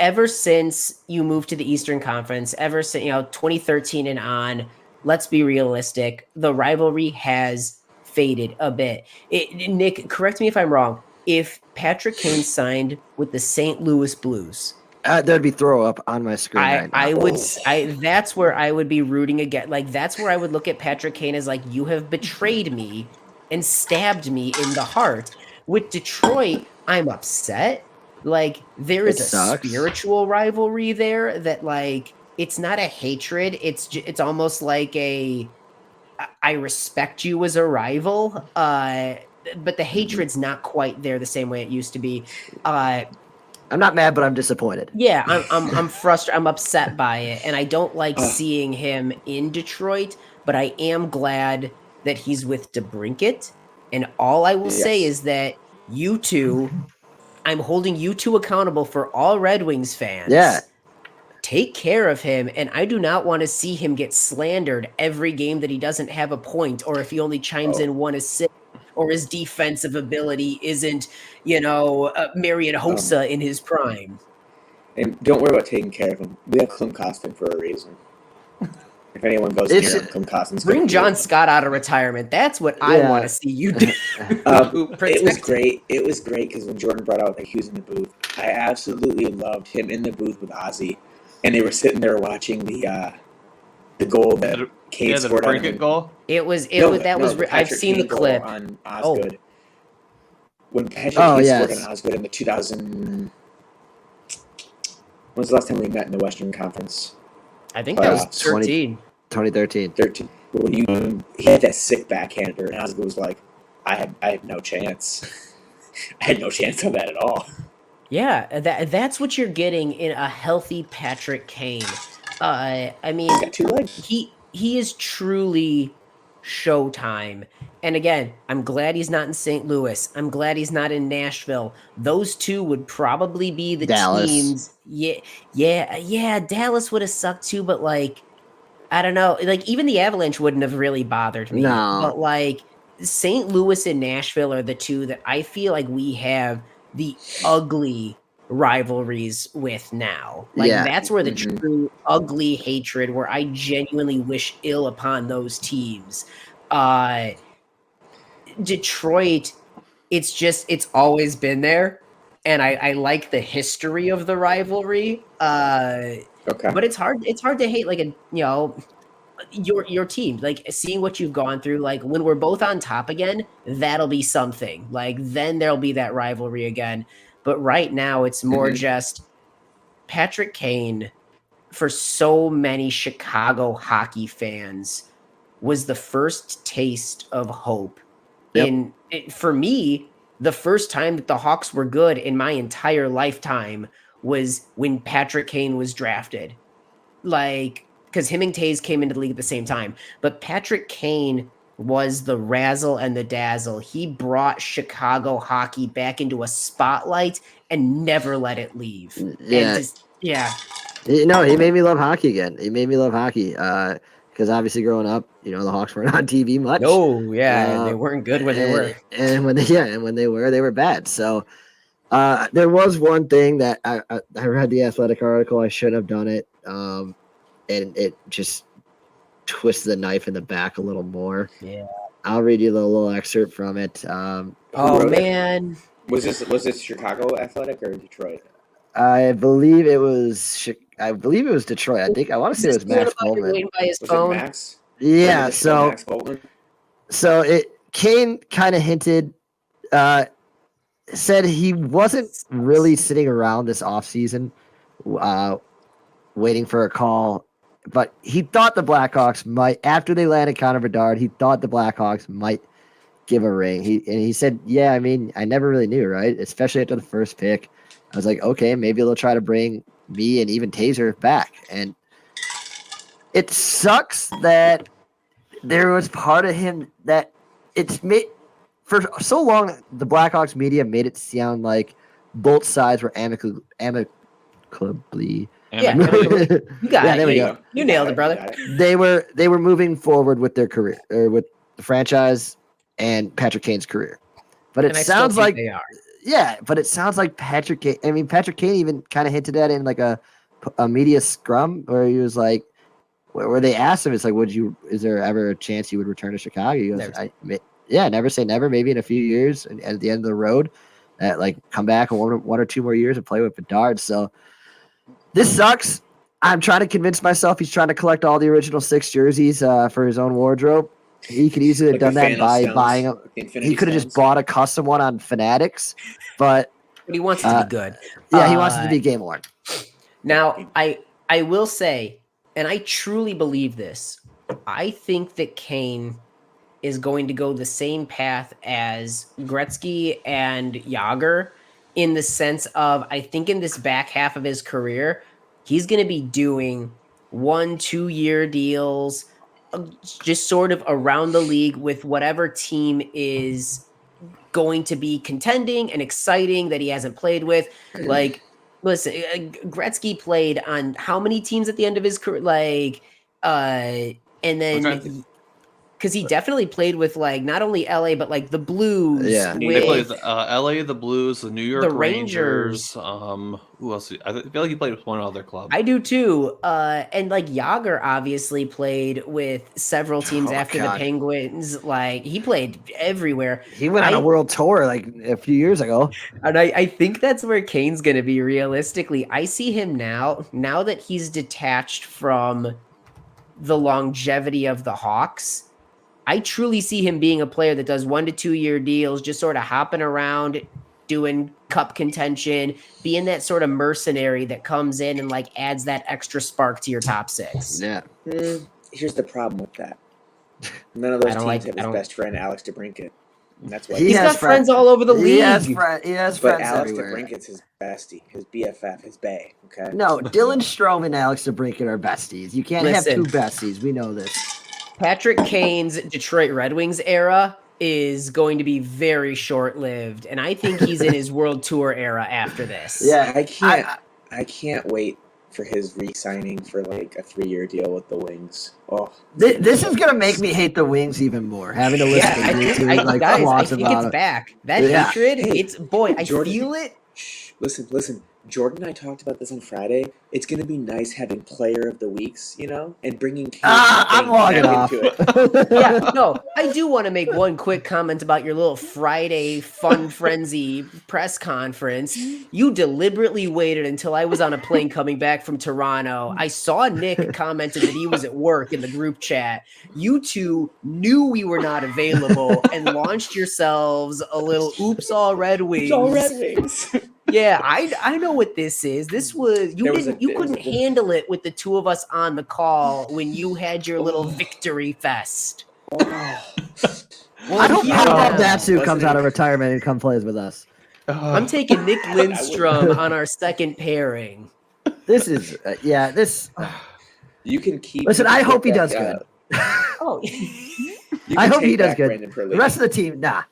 ever since you moved to the Eastern Conference, ever since 2013 and on, let's be realistic, the rivalry has faded a bit. Nick, correct me if I'm wrong. If Patrick Kane signed with the St. Louis Blues, there'd be throw up on my screen right now. That's where I would be rooting again. Like, that's where I would look at Patrick Kane as like, you have betrayed me and stabbed me in the heart. With Detroit, I'm upset. Like, there is a spiritual rivalry there that, like, it's not a hatred. It's almost like I respect you as a rival. But the hatred's not quite there the same way it used to be. I'm not mad, but I'm disappointed. Yeah, I'm frustrated. I'm upset by it, and I don't like seeing him in Detroit. But I am glad that he's with DeBrincat. And all I will say is that you two, I'm holding you two accountable for all Red Wings fans. Yeah. Take care of him, and I do not want to see him get slandered every game that he doesn't have a point, or if he only chimes in one assist, or his defensive ability isn't, Marian Hossa in his prime. And don't worry about taking care of him. We have Klim Kostin for a reason. If anyone goes near him, Klim Kostin's bring John Scott out of retirement. That's what I want to see you do. It was great. It was great because when Jordan brought out that he was in the booth, I absolutely loved him in the booth with Ozzy, and they were sitting there watching the goal that Kane scored on him. Goal. I've seen the clip on Osgood. When Patrick Kane scored on Osgood in the 2000. When was the last time we met in the Western Conference? I think that was 13. 2013. 13. Well, he had that sick backhander, and Osgood was like, I have no chance. I had no chance on that at all. Yeah, that's what you're getting in a healthy Patrick Kane. I mean, He's got 2 legs. he is truly Showtime. And again, I'm glad he's not in St. Louis. I'm glad he's not in Nashville. Those two would probably be the Dallas. teams. Yeah. Dallas would have sucked too, but like, I don't know. Like, even the Avalanche wouldn't have really bothered me. No. But like, St. Louis and Nashville are the two that I feel like we have the ugly rivalries with now. Like, Yeah. that's where the true ugly hatred, where I genuinely wish ill upon those teams. Detroit, it's always been there. And I like the history of the rivalry. Okay. But it's hard to hate like your team, like seeing what you've gone through. Like when we're both on top again, that'll be something. Like then there'll be that rivalry again. But right now it's more just Patrick Kane, for so many Chicago hockey fans, was the first taste of hope. For me, the first time that the Hawks were good in my entire lifetime was when Patrick Kane was drafted. Like, because him and Taze came into the league at the same time. But Patrick Kane was the razzle and the dazzle. He brought Chicago hockey back into a spotlight and never let it leave. Yeah. He made me love hockey again. He made me love hockey. Because obviously growing up, the Hawks weren't on TV much. No, yeah, they weren't good when they were. And when they were bad. So there was one thing that I read the Athletic article. I shouldn't have done it. And it just twisted the knife in the back a little more. Yeah. I'll read you a little excerpt from it. Oh man. Was this Chicago Athletic or Detroit? I believe it was Detroit. I want to say it was Max Boltman. Was it Max? Yeah. So Max Boltman? Kane kind of hinted, said he wasn't really sitting around this offseason, waiting for a call, but he thought the Blackhawks might, after they landed Connor Bedard, he thought the Blackhawks might give a ring. He said, yeah, I mean, I never really knew, right? Especially after the first pick. I was like, okay, maybe they'll try to bring me and even Taser back. And it sucks that there was part of him that it's made for so long. The Blackhawks media made it sound like both sides were amicably. Yeah, you got it. There we go. You nailed it, brother. They were moving forward with their career, or with the franchise and Patrick Kane's career. But it sounds like they are. Yeah, but it sounds like Patrick Kane. I mean, Patrick Kane even kind of hinted at it in like a media scrum where he was like, where they asked him, it's like, is there ever a chance you would return to Chicago? He goes, never say never. Maybe in a few years, and at the end of the road, like come back in one or two more years and play with Bedard. So this sucks. I'm trying to convince myself he's trying to collect all the original 6 jerseys for his own wardrobe. He could easily have done that by buying them. He could have just bought a custom one on Fanatics, but he wants it to be good. Yeah, he wants it to be game worn. Now, I will say, and I truly believe this, I think that Kane is going to go the same path as Gretzky and Jagr, in the sense of, I think in this back half of his career, he's going to be doing 1-2 year deals, just sort of around the league with whatever team is going to be contending and exciting that he hasn't played with. Like, listen, Gretzky played on how many teams at the end of his career? Like, and then because he definitely played with like not only LA but like the Blues. Yeah, they played with LA, the Blues, the New York the Rangers. Who else? I feel like he played with one other club. I do too. And like Jagr obviously played with several teams after the Penguins. Like he played everywhere. He went on a world tour like a few years ago. And I think that's where Kane's going to be realistically. I see him now that he's detached from the longevity of the Hawks. I truly see him being a player that does 1 to 2 year deals, just sort of hopping around, doing cup contention, being that sort of mercenary that comes in and like adds that extra spark to your top six. Yeah. Here's the problem with that. None of those teams have his best friend, Alex DeBrincat. And that's why he's got friends all over the league. He has but friends Alex everywhere. DeBrincat's his bestie, his BFF, his bae. Okay. No, Dylan Strome and Alex DeBrincat are besties. You can't have two besties. We know this. Patrick Kane's Detroit Red Wings era is going to be very short-lived, and I think he's in his World Tour era after this. Yeah, I can't wait for his re-signing for like a 3-year deal with the Wings. Oh, this is gonna make me hate the Wings even more. Having to listen to you two like I think it's it. back. That hatred, it's I Jordan, feel it. Listen. Jordan and I talked about this on Friday. It's going to be nice having player of the weeks, and bringing Kane I'm logging off. into it. Yeah, no, I do want to make one quick comment about your little Friday fun frenzy press conference. You deliberately waited until I was on a plane coming back from Toronto. I saw Nick commented that he was at work in the group chat. You two knew we were not available and launched yourselves a little oops all Red Wings. All Red Wings. Yeah, I know what this is. This was you couldn't handle it with the two of us on the call when you had your little victory fest. I hope Natsu comes out of retirement and come plays with us. I'm taking Nick Lindstrom on our second pairing. This is this. You can keep. Listen, I hope he does good. Oh, I hope he does good. The rest of the team, nah.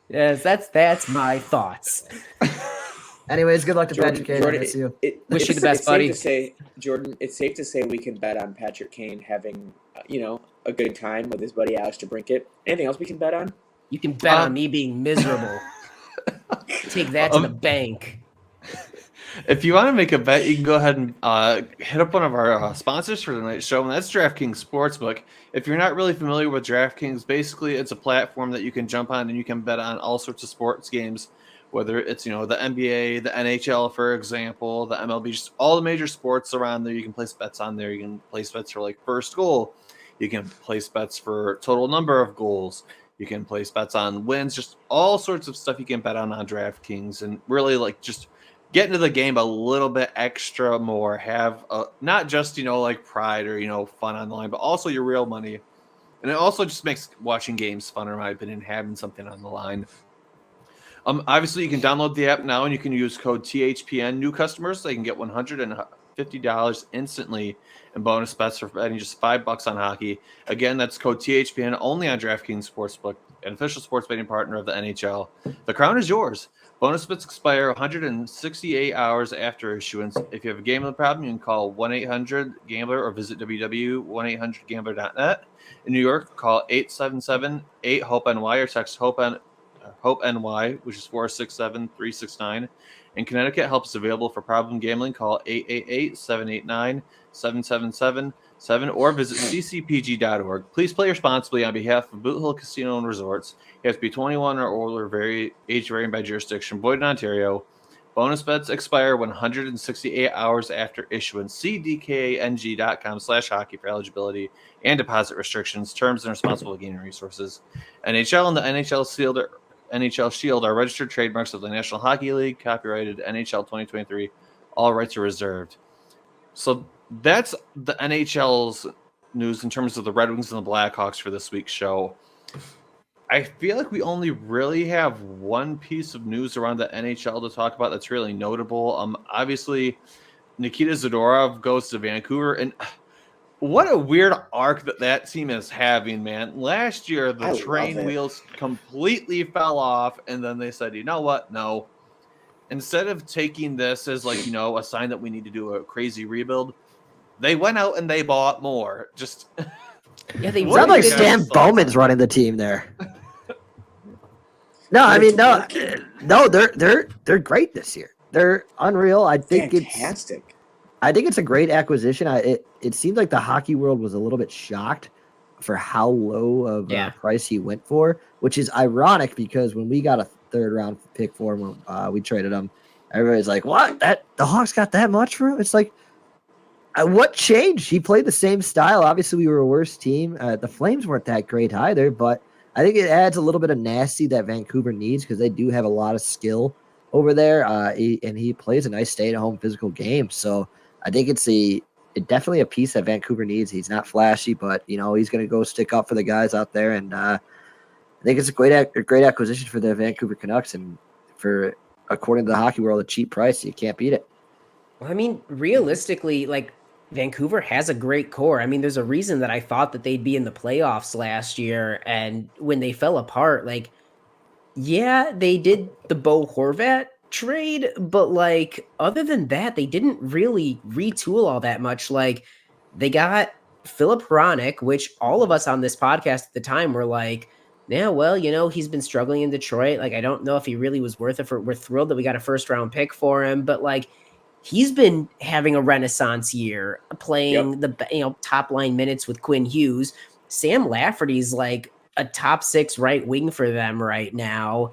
Yes, that's my thoughts. Anyways, good luck to Jordan, Patrick Kane. Jordan, wish you the best, buddy. Jordan, it's safe to say we can bet on Patrick Kane having, a good time with his buddy Alex DeBrincat. Anything else we can bet on? You can bet on me being miserable. Take that to the bank. If you want to make a bet, you can go ahead and hit up one of our sponsors for tonight's show, and that's DraftKings Sportsbook. If you're not really familiar with DraftKings, basically it's a platform that you can jump on and you can bet on all sorts of sports games, whether it's the NBA, the NHL, for example, the MLB, just all the major sports around there. You can place bets on there. You can place bets for like first goal. You can place bets for total number of goals. You can place bets on wins, just all sorts of stuff you can bet on DraftKings, and really like just get into the game a little bit extra more. Have not just like pride or fun on the line, but also your real money. And it also just makes watching games funner, in my opinion, having something on the line. Obviously, you can download the app now, and you can use code THPN. New customers, they can get $150 instantly in bonus bets for betting just $5 on hockey. Again, that's code THPN only on DraftKings Sportsbook, an official sports betting partner of the NHL. The crown is yours. Bonus bets expire 168 hours after issuance. If you have a gambling problem, you can call 1-800-GAMBLER or visit www.1800gambler.net. In New York, call 877-8-HOPE-NY or text HOPE-NY, which is 467-369. In Connecticut, help is available for problem gambling. Call 888-789-7777 or visit ccpg.org. Please play responsibly on behalf of Boot Hill Casino and Resorts. You have to be 21 or older, age varying by jurisdiction. Void in Ontario. Bonus bets expire 168 hours after issuance. See dkng.com/hockey for eligibility and deposit restrictions, terms, and responsible gaming resources. NHL and the NHL Shield are registered trademarks of the National Hockey League, copyrighted NHL 2023. All rights are reserved. So that's the NHL's news in terms of the Red Wings and the Blackhawks for this week's show. I feel like we only really have one piece of news around the NHL to talk about that's really notable. Obviously, Nikita Zadorov goes to Vancouver, and what a weird arc that team is having, man. Last year, the train wheels completely fell off, and then they said, you know what? No. Instead of taking this as like, a sign that we need to do a crazy rebuild, they went out and they bought more. Just they sound like Stan Bowman's running the team there. No, I mean no, they're great this year. They're unreal. I think fantastic. I think it's a great acquisition. It seemed like the hockey world was a little bit shocked for how low of a price he went for, which is ironic because when we got a third round pick for him, when we traded him, everybody's like, "What? The Hawks got that much for him?" It's like, what changed? He played the same style. Obviously, we were a worse team. The Flames weren't that great either, but I think it adds a little bit of nasty that Vancouver needs because they do have a lot of skill over there. And he plays a nice stay-at-home physical game. So I think it's definitely a piece that Vancouver needs. He's not flashy, but he's going to go stick up for the guys out there, and I think it's a great acquisition for the Vancouver Canucks, and for, according to the hockey world, a cheap price. You can't beat it. Well, I mean, realistically, like, Vancouver has a great core. I mean, there's a reason that I thought that they'd be in the playoffs last year, and when they fell apart, like, yeah, they did the Bo Horvat trade, but like, other than that, they didn't really retool all that much. Like, they got Philip Hronik, which all of us on this podcast at the time were like, yeah, well, he's been struggling in Detroit. Like, I don't know if he really was worth it. We're thrilled that we got a first round pick for him, but like, he's been having a renaissance year, playing the top line minutes with Quinn Hughes. Sam Lafferty's like a top 6 right wing for them right now.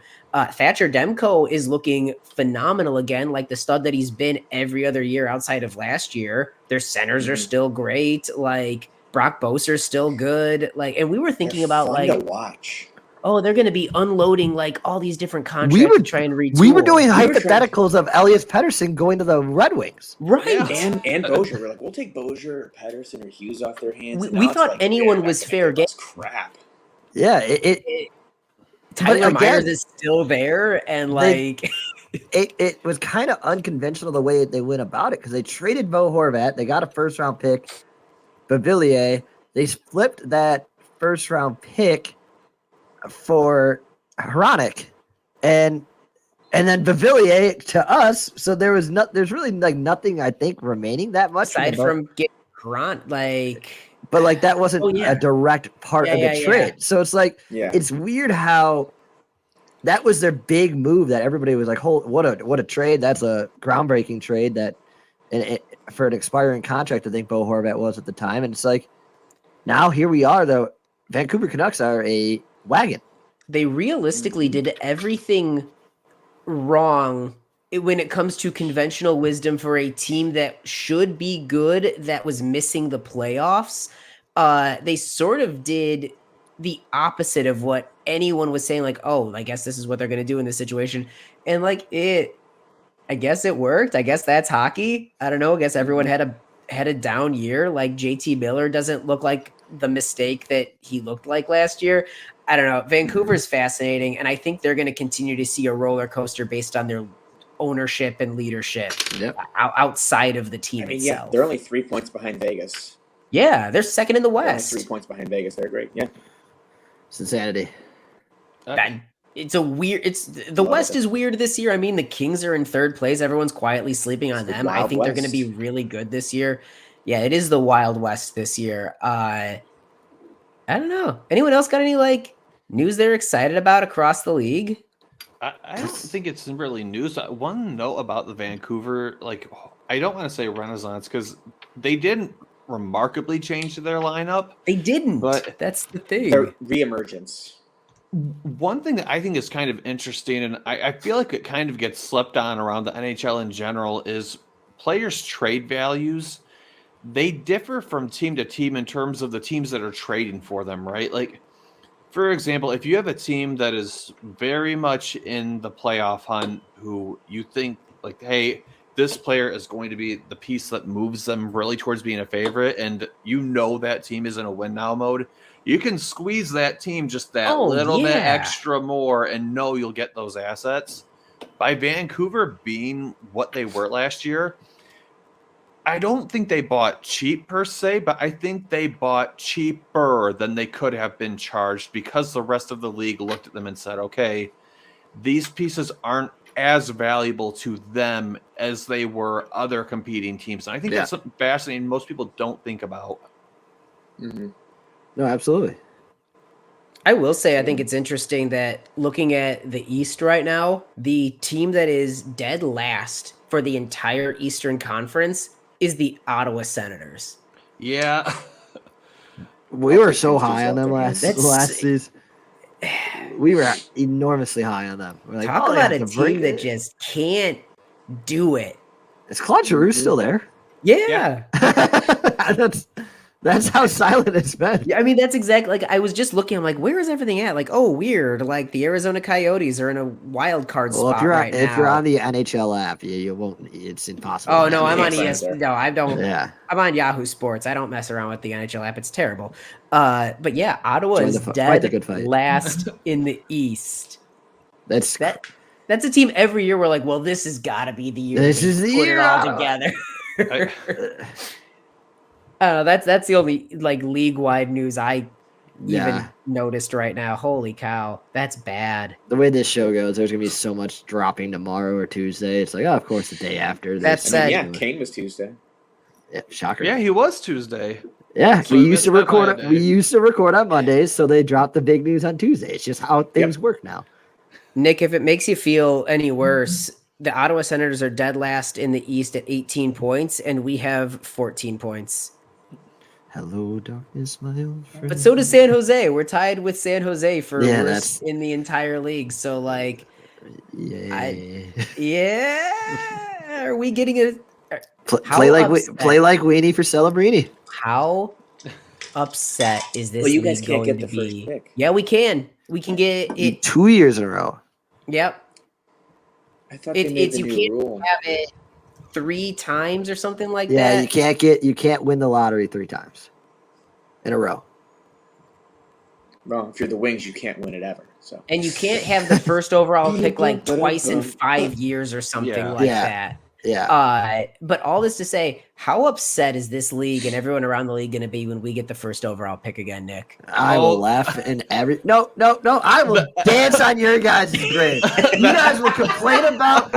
Thatcher Demko is looking phenomenal again, like the stud that he's been every other year outside of last year. Their centers are still great. Like, Brock Boser's still good. Like, and we were thinking about fun like, to watch. Oh, they're going to be unloading like all these different contracts to try and retool. We were doing hypotheticals of Elias Pettersson going to the Red Wings. Right. Yeah. And Bozier. We're like, we'll take Bozier or Pettersson or Hughes off their hands. We thought like, anyone was fair game. Crap. Yeah. Tyler Myers is still there. And like... It was kind of unconventional the way they went about it, because they traded Bo Horvat. They got a first-round pick, Bavillier. They flipped that first-round pick for Hronik, and then Bavillier to us. So there's really like nothing, I think, remaining that much aside from getting Grant, but like that wasn't a direct part of the trade. So it's like it's weird how that was their big move that everybody was like, what a trade. That's a groundbreaking trade for an expiring contract, I think Bo Horvat was at the time. And it's like, now here we are, the Vancouver Canucks are a wagon. They realistically did everything wrong when it comes to conventional wisdom for a team that should be good, that was missing the playoffs. They sort of did the opposite of what anyone was saying, like, oh, I guess this is what they're going to do in this situation. And like, I guess it worked. I guess that's hockey. I don't know. I guess everyone had a down year. Like, JT Miller doesn't look like the mistake that he looked like last year. I don't know. Vancouver's fascinating, and I think they're going to continue to see a roller coaster based on their ownership and leadership outside of the team itself. Yeah, they're only 3 points behind Vegas. Yeah, they're second in the West. 3 points behind Vegas. They're great. Yeah. It's insanity. The West is weird this year. I mean, the Kings are in third place. Everyone's quietly sleeping on them. I think they're going to be really good this year. Yeah, it is the Wild West this year. I don't know. Anyone else got any like news they're excited about across the league? I don't think it's really news. One note about the Vancouver, like, I don't want to say renaissance because they didn't remarkably change their lineup. They didn't, but that's the thing. Their reemergence. One thing that I think is kind of interesting, and I feel like it kind of gets slept on around the NHL in general, is players' trade values. They differ from team to team in terms of the teams that are trading for them, right? Like, for example, if you have a team that is very much in the playoff hunt, who you think, like, hey, this player is going to be the piece that moves them really towards being a favorite, and you know that team is in a win-now mode, you can squeeze that team just that little bit extra more and know you'll get those assets. By Vancouver being what they were last year, I don't think they bought cheap per se, but I think they bought cheaper than they could have been charged because the rest of the league looked at them and said, okay, these pieces aren't as valuable to them as they were other competing teams. And I think that's something fascinating most people don't think about. Mm-hmm. No, absolutely. I will say, I think it's interesting that looking at the East right now, the team that is dead last for the entire Eastern Conference is the Ottawa Senators. Yeah. We were so high on them last season. We were enormously high on them. We're like, talk about a team that just can't do it. Is Claude Giroux still there? Yeah. That's how silent it's been. Yeah, I mean that's exactly like I was just looking. I'm like, where is everything at? Like, oh, weird. Like the Arizona Coyotes are in a wild card Well, spot right now. if you're on the NHL app, you won't. It's impossible. Oh to no, I'm on can't ES. find No, I don't. Yeah. I'm on Yahoo Sports. I don't mess around with the NHL app. It's terrible. But yeah, Ottawa Join is fight dead the good fight. last in the East. That's That's a team every year we're like, well, this has got to be the year. This they is the put year, it all Ottawa. together. That's the only like league wide news I even noticed right now. Holy cow, that's bad. The way this show goes, there's gonna be so much dropping tomorrow or Tuesday. It's like, oh, of course, the day after. That's Kane was Tuesday. Yeah, shocker. Yeah, he was Tuesday. Yeah, So we we used to missed that by record. a day. We used to record on Mondays, so they dropped the big news on Tuesday. It's just how things work now. Nick, if it makes you feel any worse, the Ottawa Senators are dead last in the East at 18 points, and we have 14 points. Hello, darkness, my old friend. But so does San Jose. We're tied with San Jose for Yeah, worst in the entire league. So, like, Yeah. are we getting a Play like Weenie for Celebrini. How upset is this? Well, you guys league can't going get the to first be? pick. Yeah, we can. We can get it. 2 years in a row. Yep. I thought they made the you new can't rule. have it 3 times or something like Yeah, that. you can't win the lottery 3 times in a row. Well, if you're the Wings, you can't win it ever. So. And you can't have the first overall pick like twice in 5 years or something like that. Yeah. But all this to say, how upset is this league and everyone around the league going to be when we get the first overall pick again, Nick? I will laugh in every no. I will dance on your guys' grave. You guys will complain about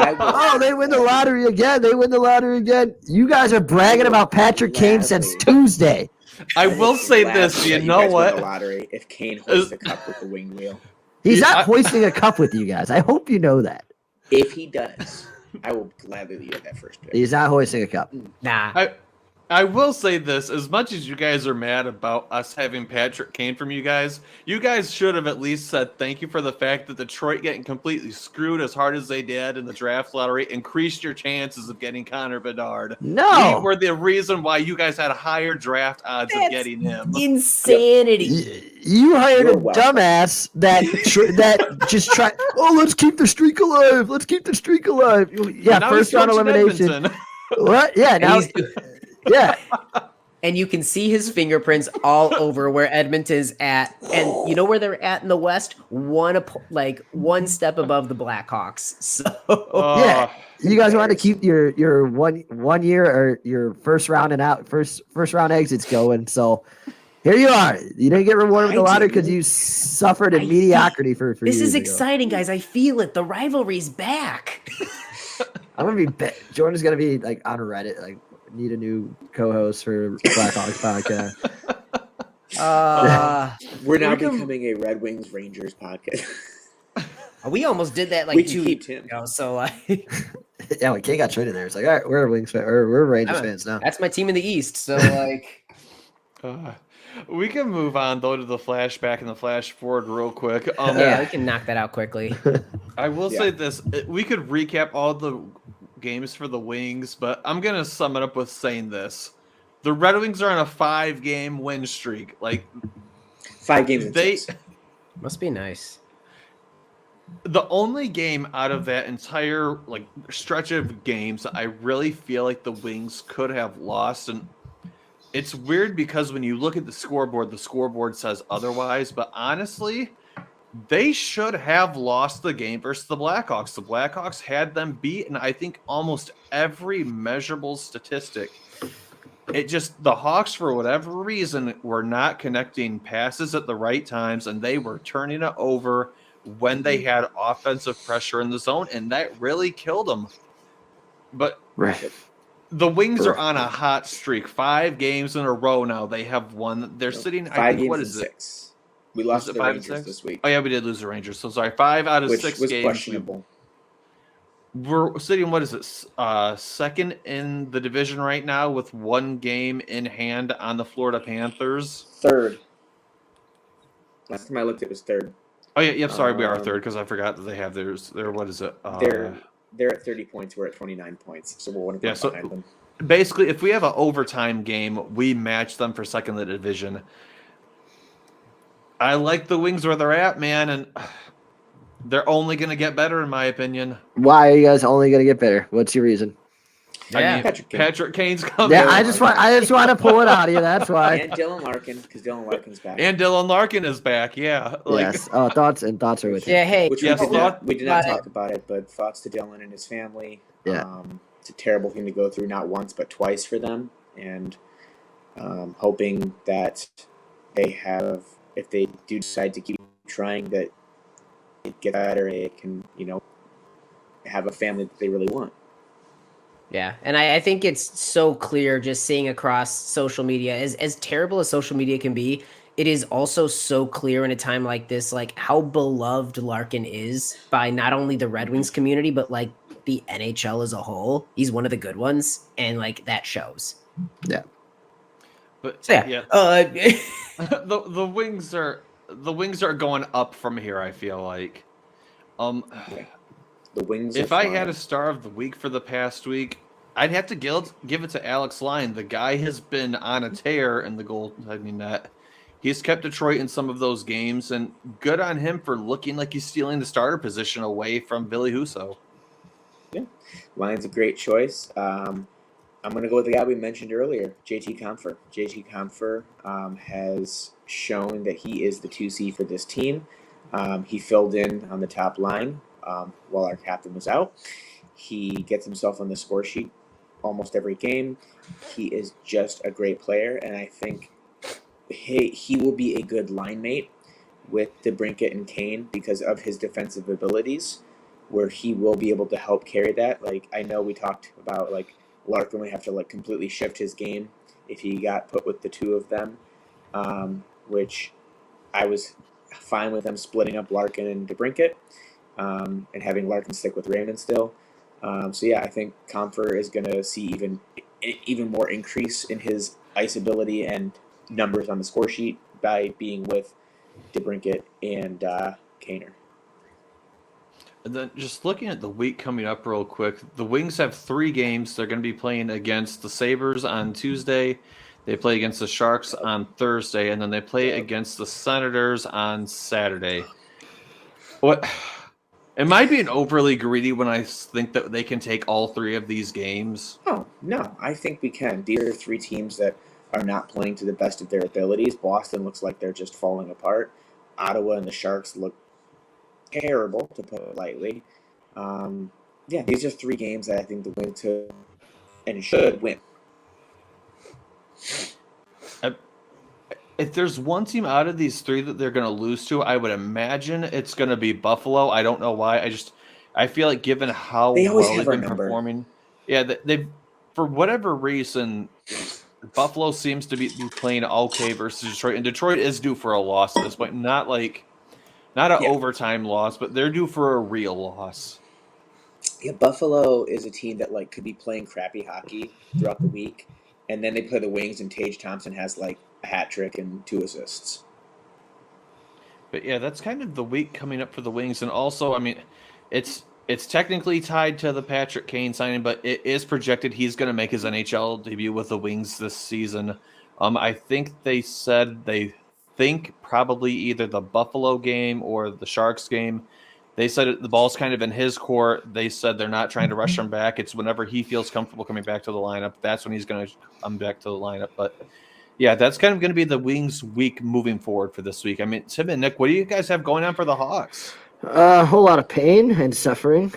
they win the lottery again. They win the lottery again. You guys are bragging about Patrick Kane since Tuesday. I will say this. You know what? The lottery if Kane hoists the cup with the wing wheel. He's not hoisting a cup with you guys. I hope you know that. If he does, I will gladly get that first pick. He's not hoisting a cup. Nah. I will say this, as much as you guys are mad about us having Patrick Kane from you guys should have at least said thank you for the fact that Detroit getting completely screwed as hard as they did in the draft lottery increased your chances of getting Connor Bedard. No. We were the reason why you guys had higher draft odds of getting him. Insanity. You hired a dumbass that just tried, let's keep the streak alive. Let's keep the streak alive. Yeah, now first he's round coaching elimination. Edmonton. What? Yeah, now yeah. And you can see his fingerprints all over where Edmonton is at. And you know where they're at in the West? One step above the Blackhawks. So yeah. You guys want to keep your one year or your first round round exits going. So here you are. You didn't get rewarded with the lottery because you suffered in mediocrity for this years is ago. exciting, guys. I feel it. The rivalry's back. I'm gonna be Jordan's gonna be like on Reddit, like need a new co-host for Blackhawks podcast. We're now becoming a Red Wings Rangers podcast. We almost did that we 2 keep years him. ago. So yeah, when Kane got traded there, it's like, all right, we're Wings fan, or we're Rangers fans now. That's my team in the East. So we can move on though to the flashback and the flash forward real quick. yeah, we can knock that out quickly. I will say this: we could recap all the games for the Wings, but I'm gonna sum it up with saying this: the Red Wings are on a 5-game win streak. Like 5 games. Must be nice. The only game out of that entire stretch of games that I really feel like the Wings could have lost, and it's weird because when you look at the scoreboard says otherwise, but honestly, they should have lost the game versus the Blackhawks. The Blackhawks had them beat, and I think almost every measurable statistic. The Hawks, for whatever reason, were not connecting passes at the right times, and they were turning it over when they had offensive pressure in the zone, and that really killed them. But the Wings are on a hot streak. 5 games in a row now. They have won. They're sitting. 5 games what is it? 6. We lost to the Rangers this week. Oh yeah, we did lose the Rangers. So sorry, 5 out of 6 was games. Questionable. We're sitting. What is it? Second in the division right now with 1 game in hand on the Florida Panthers. 3rd. Last time I looked, it was 3rd. Oh yeah, yep. Sorry, we are 3rd because I forgot that they have theirs. What is it? They're at 30 points. We're at 29 points, so we're 1 point behind them. basically, if we have an overtime game, we match them for second in the division. I like the Wings where they're at, man, and they're only going to get better, in my opinion. Why are you guys only going to get better? What's your reason? I mean, Patrick Kane's coming. Yeah, I just want to pull it out of you. That's why. And Dylan Larkin, because Dylan Larkin's back. And Dylan Larkin is back. Yeah. Yes. Oh, thoughts are with you. Yeah, hey. Which yes, we did not talk about it, but thoughts to Dylan and his family. Yeah. It's a terrible thing to go through, not once but twice for them, and hoping that they have, if they do decide to keep trying, that it get better, it can, have a family that they really want. Yeah, and I think it's so clear just seeing across social media, as terrible as social media can be, it is also so clear in a time like this, like how beloved Larkin is by not only the Red Wings community, but like the NHL as a whole. He's one of the good ones, and like that shows. Yeah. But so, yeah. The Wings are going up from here, I feel like. The Wings. If I had a star of the week for the past week, I'd have to give it to Alex Lyon. The guy has been on a tear in the goaltending net. He's kept Detroit in some of those games, and good on him for looking like he's stealing the starter position away from Billy Husso. Yeah, Lyon's a great choice. I'm going to go with the guy we mentioned earlier, JT Compher. JT Compher has shown that he is the 2C for this team. He filled in on the top line while our captain was out. He gets himself on the score sheet almost every game. He is just a great player, and I think he will be a good line mate with DeBrincat and Kane because of his defensive abilities, where he will be able to help carry that. Like, I know we talked about, like, Larkin would have to, like, completely shift his game if he got put with the two of them, which I was fine with them splitting up Larkin and DeBrincat and having Larkin stick with Raymond still. So, yeah, I think Compher is going to see even more increase in his ice ability and numbers on the score sheet by being with DeBrincat and Kaner. And then just looking at the week coming up real quick, the Wings have 3 games. They're going to be playing against the Sabres on Tuesday. They play against the Sharks on Thursday, and then they play against the Senators on Saturday. Am I being overly greedy when I think that they can take all 3 of these games? Oh, no, I think we can. These are 3 teams that are not playing to the best of their abilities. Boston looks like they're just falling apart. Ottawa and the Sharks look terrible, to put it lightly. Yeah, these are 3 games that I think the Wings could and should win. If there's one team out of these 3 that they're going to lose to, I would imagine it's going to be Buffalo. I don't know why. I feel like given how well they've been performing, they for whatever reason, Buffalo seems to be playing okay versus Detroit, and Detroit is due for a loss at this point. Not an overtime loss, but they're due for a real loss. Yeah, Buffalo is a team that could be playing crappy hockey throughout the week, and then they play the Wings, and Tage Thompson has a hat trick and 2 assists. But yeah, that's kind of the week coming up for the Wings, and also, I mean, it's technically tied to the Patrick Kane signing, but it is projected he's going to make his NHL debut with the Wings this season. I think they said they think probably either the Buffalo game or the Sharks game. They said the ball's kind of in his court. They said they're not trying to rush him back. It's whenever he feels comfortable coming back to the lineup. That's when he's going to come back to the lineup. But yeah, that's kind of going to be the Wings week moving forward for this week. I mean, Tim and Nick, what do you guys have going on for the Hawks? A whole lot of pain and suffering.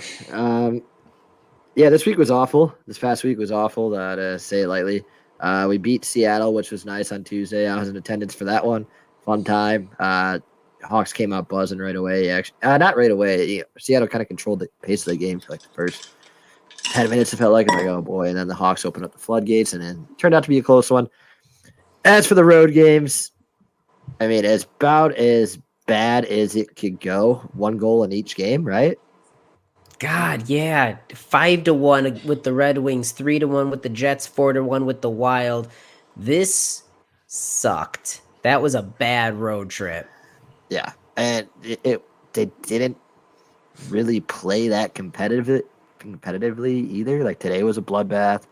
This week was awful. This past week was awful, to say it lightly. We beat Seattle, which was nice on Tuesday. I was in attendance for that one. Fun time. Hawks came out buzzing right away. Actually, not right away. Seattle kind of controlled the pace of the game for the first 10 minutes. It felt like, I'm like, oh boy. And then the Hawks opened up the floodgates, and then turned out to be a close one. As for the road games, I mean, it's about as bad as it could go. 1 goal in each game, right? God, yeah. 5-1 with the Red Wings, 3-1 with the Jets, 4-1 with the Wild. This sucked. That was a bad road trip. Yeah, and they didn't really play that competitively either. Like, today was a bloodbath.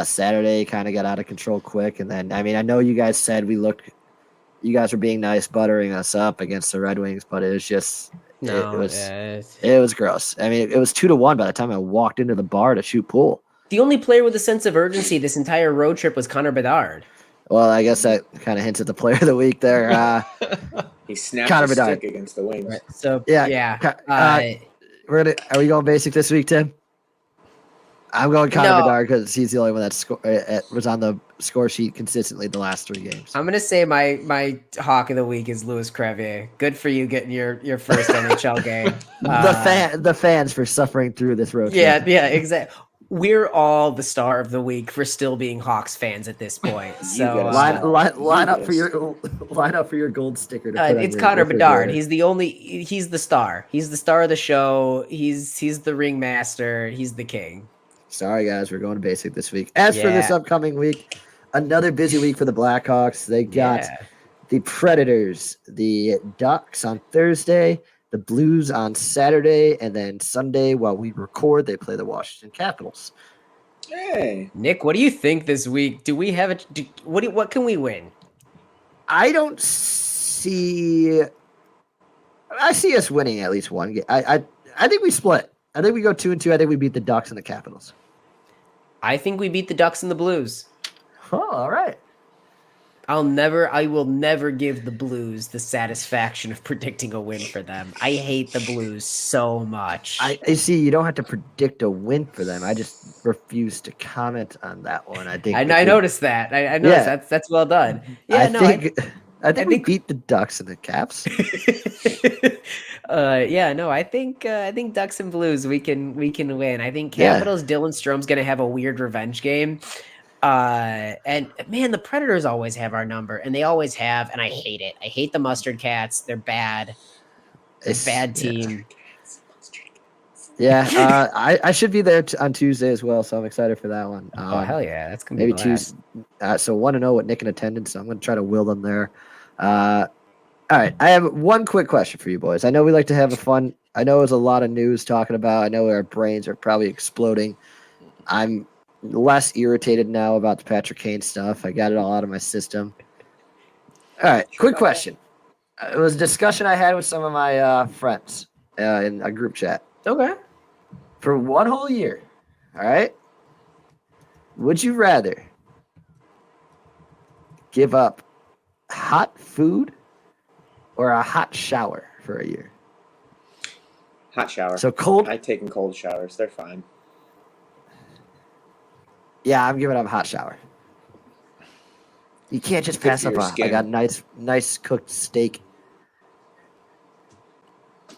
Saturday kind of got out of control quick, and then I mean I know you guys said you guys were being nice, buttering us up against the Red Wings, but it was just it was gross. I mean, it was 2-1 by the time I walked into the bar to shoot pool. The only player with a sense of urgency this entire road trip was Connor Bedard. Well, I guess that kind of hints at the player of the week there. He snapped Connor his Bedard. stick against the Wings. Right. So Yeah. Are we going basic this week, Tim? I'm going Connor Bedard because he's the only one that was on the score sheet consistently the last 3 games. I'm gonna say my hawk of the week is Louis Crevier. Good for you getting your first NHL game. The fans for suffering through this road trip. Yeah, exactly. We're all the star of the week for still being Hawks fans at this point. So line up for your gold sticker. It's Connor Bedard. He's the star. He's the star of the show. He's the ringmaster. He's the king. Sorry guys, we're going to basic this week. As for this upcoming week, another busy week for the Blackhawks. They got the Predators, the Ducks on Thursday, the Blues on Saturday, and then Sunday, while we record, they play the Washington Capitals. Hey, Nick, what do you think this week? Do we have what can we win? I see us winning at least one game. I think we split. I think we go 2-2. I think we beat the Ducks and the Capitals. I think we beat the Ducks and the Blues. Oh, all right. I will never give the Blues the satisfaction of predicting a win for them. I hate the Blues so much. I see. You don't have to predict a win for them. I just refuse to comment on that one. I noticed that. I noticed that's well done. Yeah, I think we beat the Ducks and the Caps. I think Ducks and Blues we can win. I think Capitals Dylan Strom's gonna have a weird revenge game. And man, the Predators always have our number, and they always have, and I hate it. I hate the Mustard Cats. They're bad. They're a bad team. Yeah, I should be there on Tuesday as well, so I'm excited for that one. Hell yeah, that's gonna maybe be Tuesday. So want to know what Nick in attendance. So I'm gonna try to will them there. All right, I have one quick question for you boys. I know we like to have a fun. I know there's a lot of news talking about. I know our brains are probably exploding. I'm less irritated now about the Patrick Kane stuff. I got it all out of my system. All right, quick question. It was a discussion I had with some of my friends in a group chat. Okay. For one whole year, all right, would you rather give up hot food or a hot shower for a year? Hot shower. So cold. I've taken cold showers. They're fine. Yeah, I'm giving up hot shower. You can't just pass up on. I got nice cooked steak.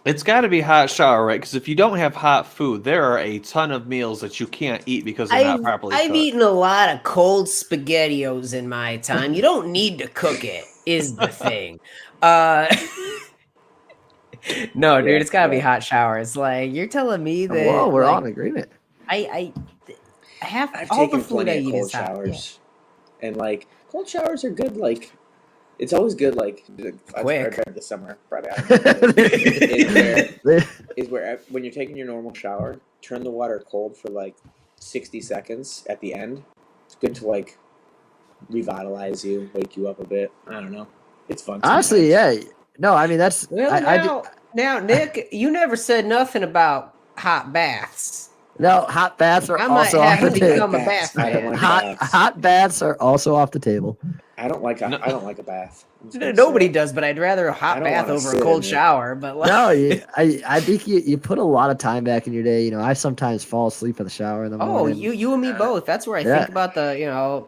It's got to be hot shower, right? Because if you don't have hot food, there are a ton of meals that you can't eat because they're not properly cooked. I've eaten a lot of cold SpaghettiOs in my time. You don't need to cook it, is the thing. No, dude, it's got to be hot showers. Like, you're telling me that... Whoa, we're all in agreement. I have I've all taken the food I plenty of eat cold is hot. showers. Yeah. And, like, cold showers are good, like... It's always good, like, Quick. I this summer, probably. is where when you're taking your normal shower, turn the water cold for like 60 seconds at the end. It's good to like revitalize you, wake you up a bit. I don't know. It's fun. Honestly, yeah. No, I mean that's. Well, now, Nick, you never said nothing about hot baths. No, hot baths are also off the table. Become a bath fan. Hot baths are also off the table. I don't like a bath. Nobody does, but I'd rather a hot bath over a cold shower. But like... No, I think you put a lot of time back in your day. You know, I sometimes fall asleep in the shower in the morning. Oh, you and me both. That's where I think about the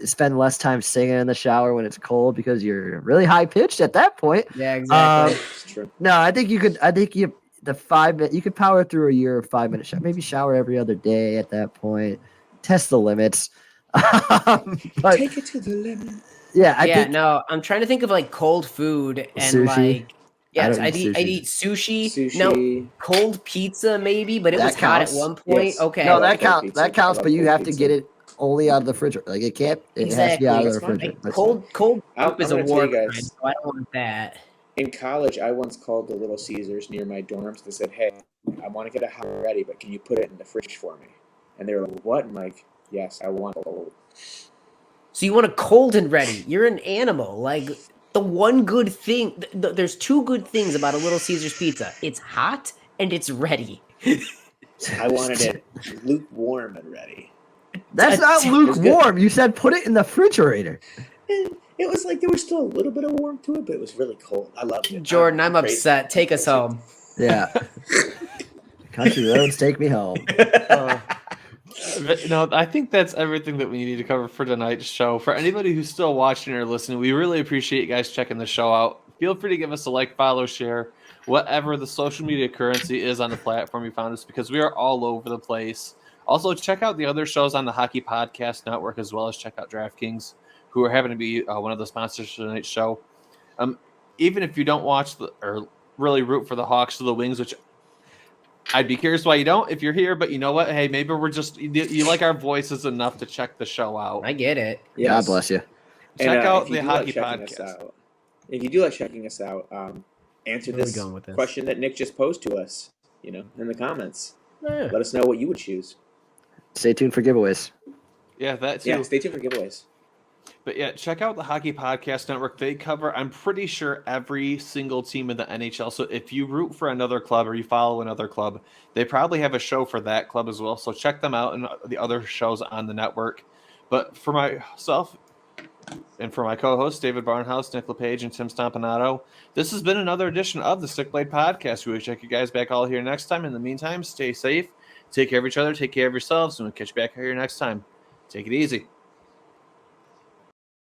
spend less time singing in the shower when it's cold because you're really high pitched at that point. Yeah, exactly. It's true. No, I think you could. I think you could power through a year of 5-minute shower. Maybe shower every other day at that point. Test the limits. But, take it to the limit. Yeah, no, I'm trying to think of like cold food and sushi. Like I'd eat sushi. No, cold pizza maybe, but it was hot at one point. Yes. Okay. No, that counts. That counts, but you have to get it only out of the refrigerator. Like it can't. It has to be out of the refrigerator. Like, cold soup is a war crime, so I don't want that. In college, I once called the Little Caesars near my dorms and said, "Hey, I want to get a hot ready, but can you put it in the fridge for me?" And they were like, what? I'm like, yes, I want cold. So you want a cold and ready. You're an animal. Like, the one good thing, there's two good things about a Little Caesars pizza. It's hot and it's ready. I wanted it lukewarm and ready. That's not lukewarm. You said put it in the refrigerator. And it was like there was still a little bit of warmth to it, but it was really cold. I loved it. Jordan, I'm upset. Take us home. Yeah. Country roads take me home. No, I think that's everything that we need to cover for tonight's show. For anybody who's still watching or listening, we really appreciate you guys checking the show out. Feel free to give us a like, follow, share, whatever the social media currency is on the platform you found us, because we are all over the place. Also, check out the other shows on the Hockey Podcast Network, as well as check out DraftKings, who are having to be one of the sponsors for tonight's show. Even if you don't watch or really root for the Hawks or the Wings, which I'd be curious why you don't if you're here, but you know what? Hey, maybe we're just you like our voices enough to check the show out. I get it. Yes. God bless you. Check out if you the do Hockey checking Podcast. If you do like checking us out, answer Where are we this going with this? question that Nick just posed to us, in the comments. Yeah. Let us know what you would choose. Stay tuned for giveaways. Yeah, that too. Yeah, stay tuned for giveaways. But yeah, check out the Hockey Podcast Network. They cover, I'm pretty sure, every single team in the NHL. So if you root for another club or you follow another club, they probably have a show for that club as well. So check them out and the other shows on the network. But for myself and for my co-hosts, David Barnhouse, Nick LePage, and Tim Stompanato, this has been another edition of the Stick Blade Podcast. We will check you guys back all here next time. In the meantime, stay safe, take care of each other, take care of yourselves, and we'll catch you back here next time. Take it easy.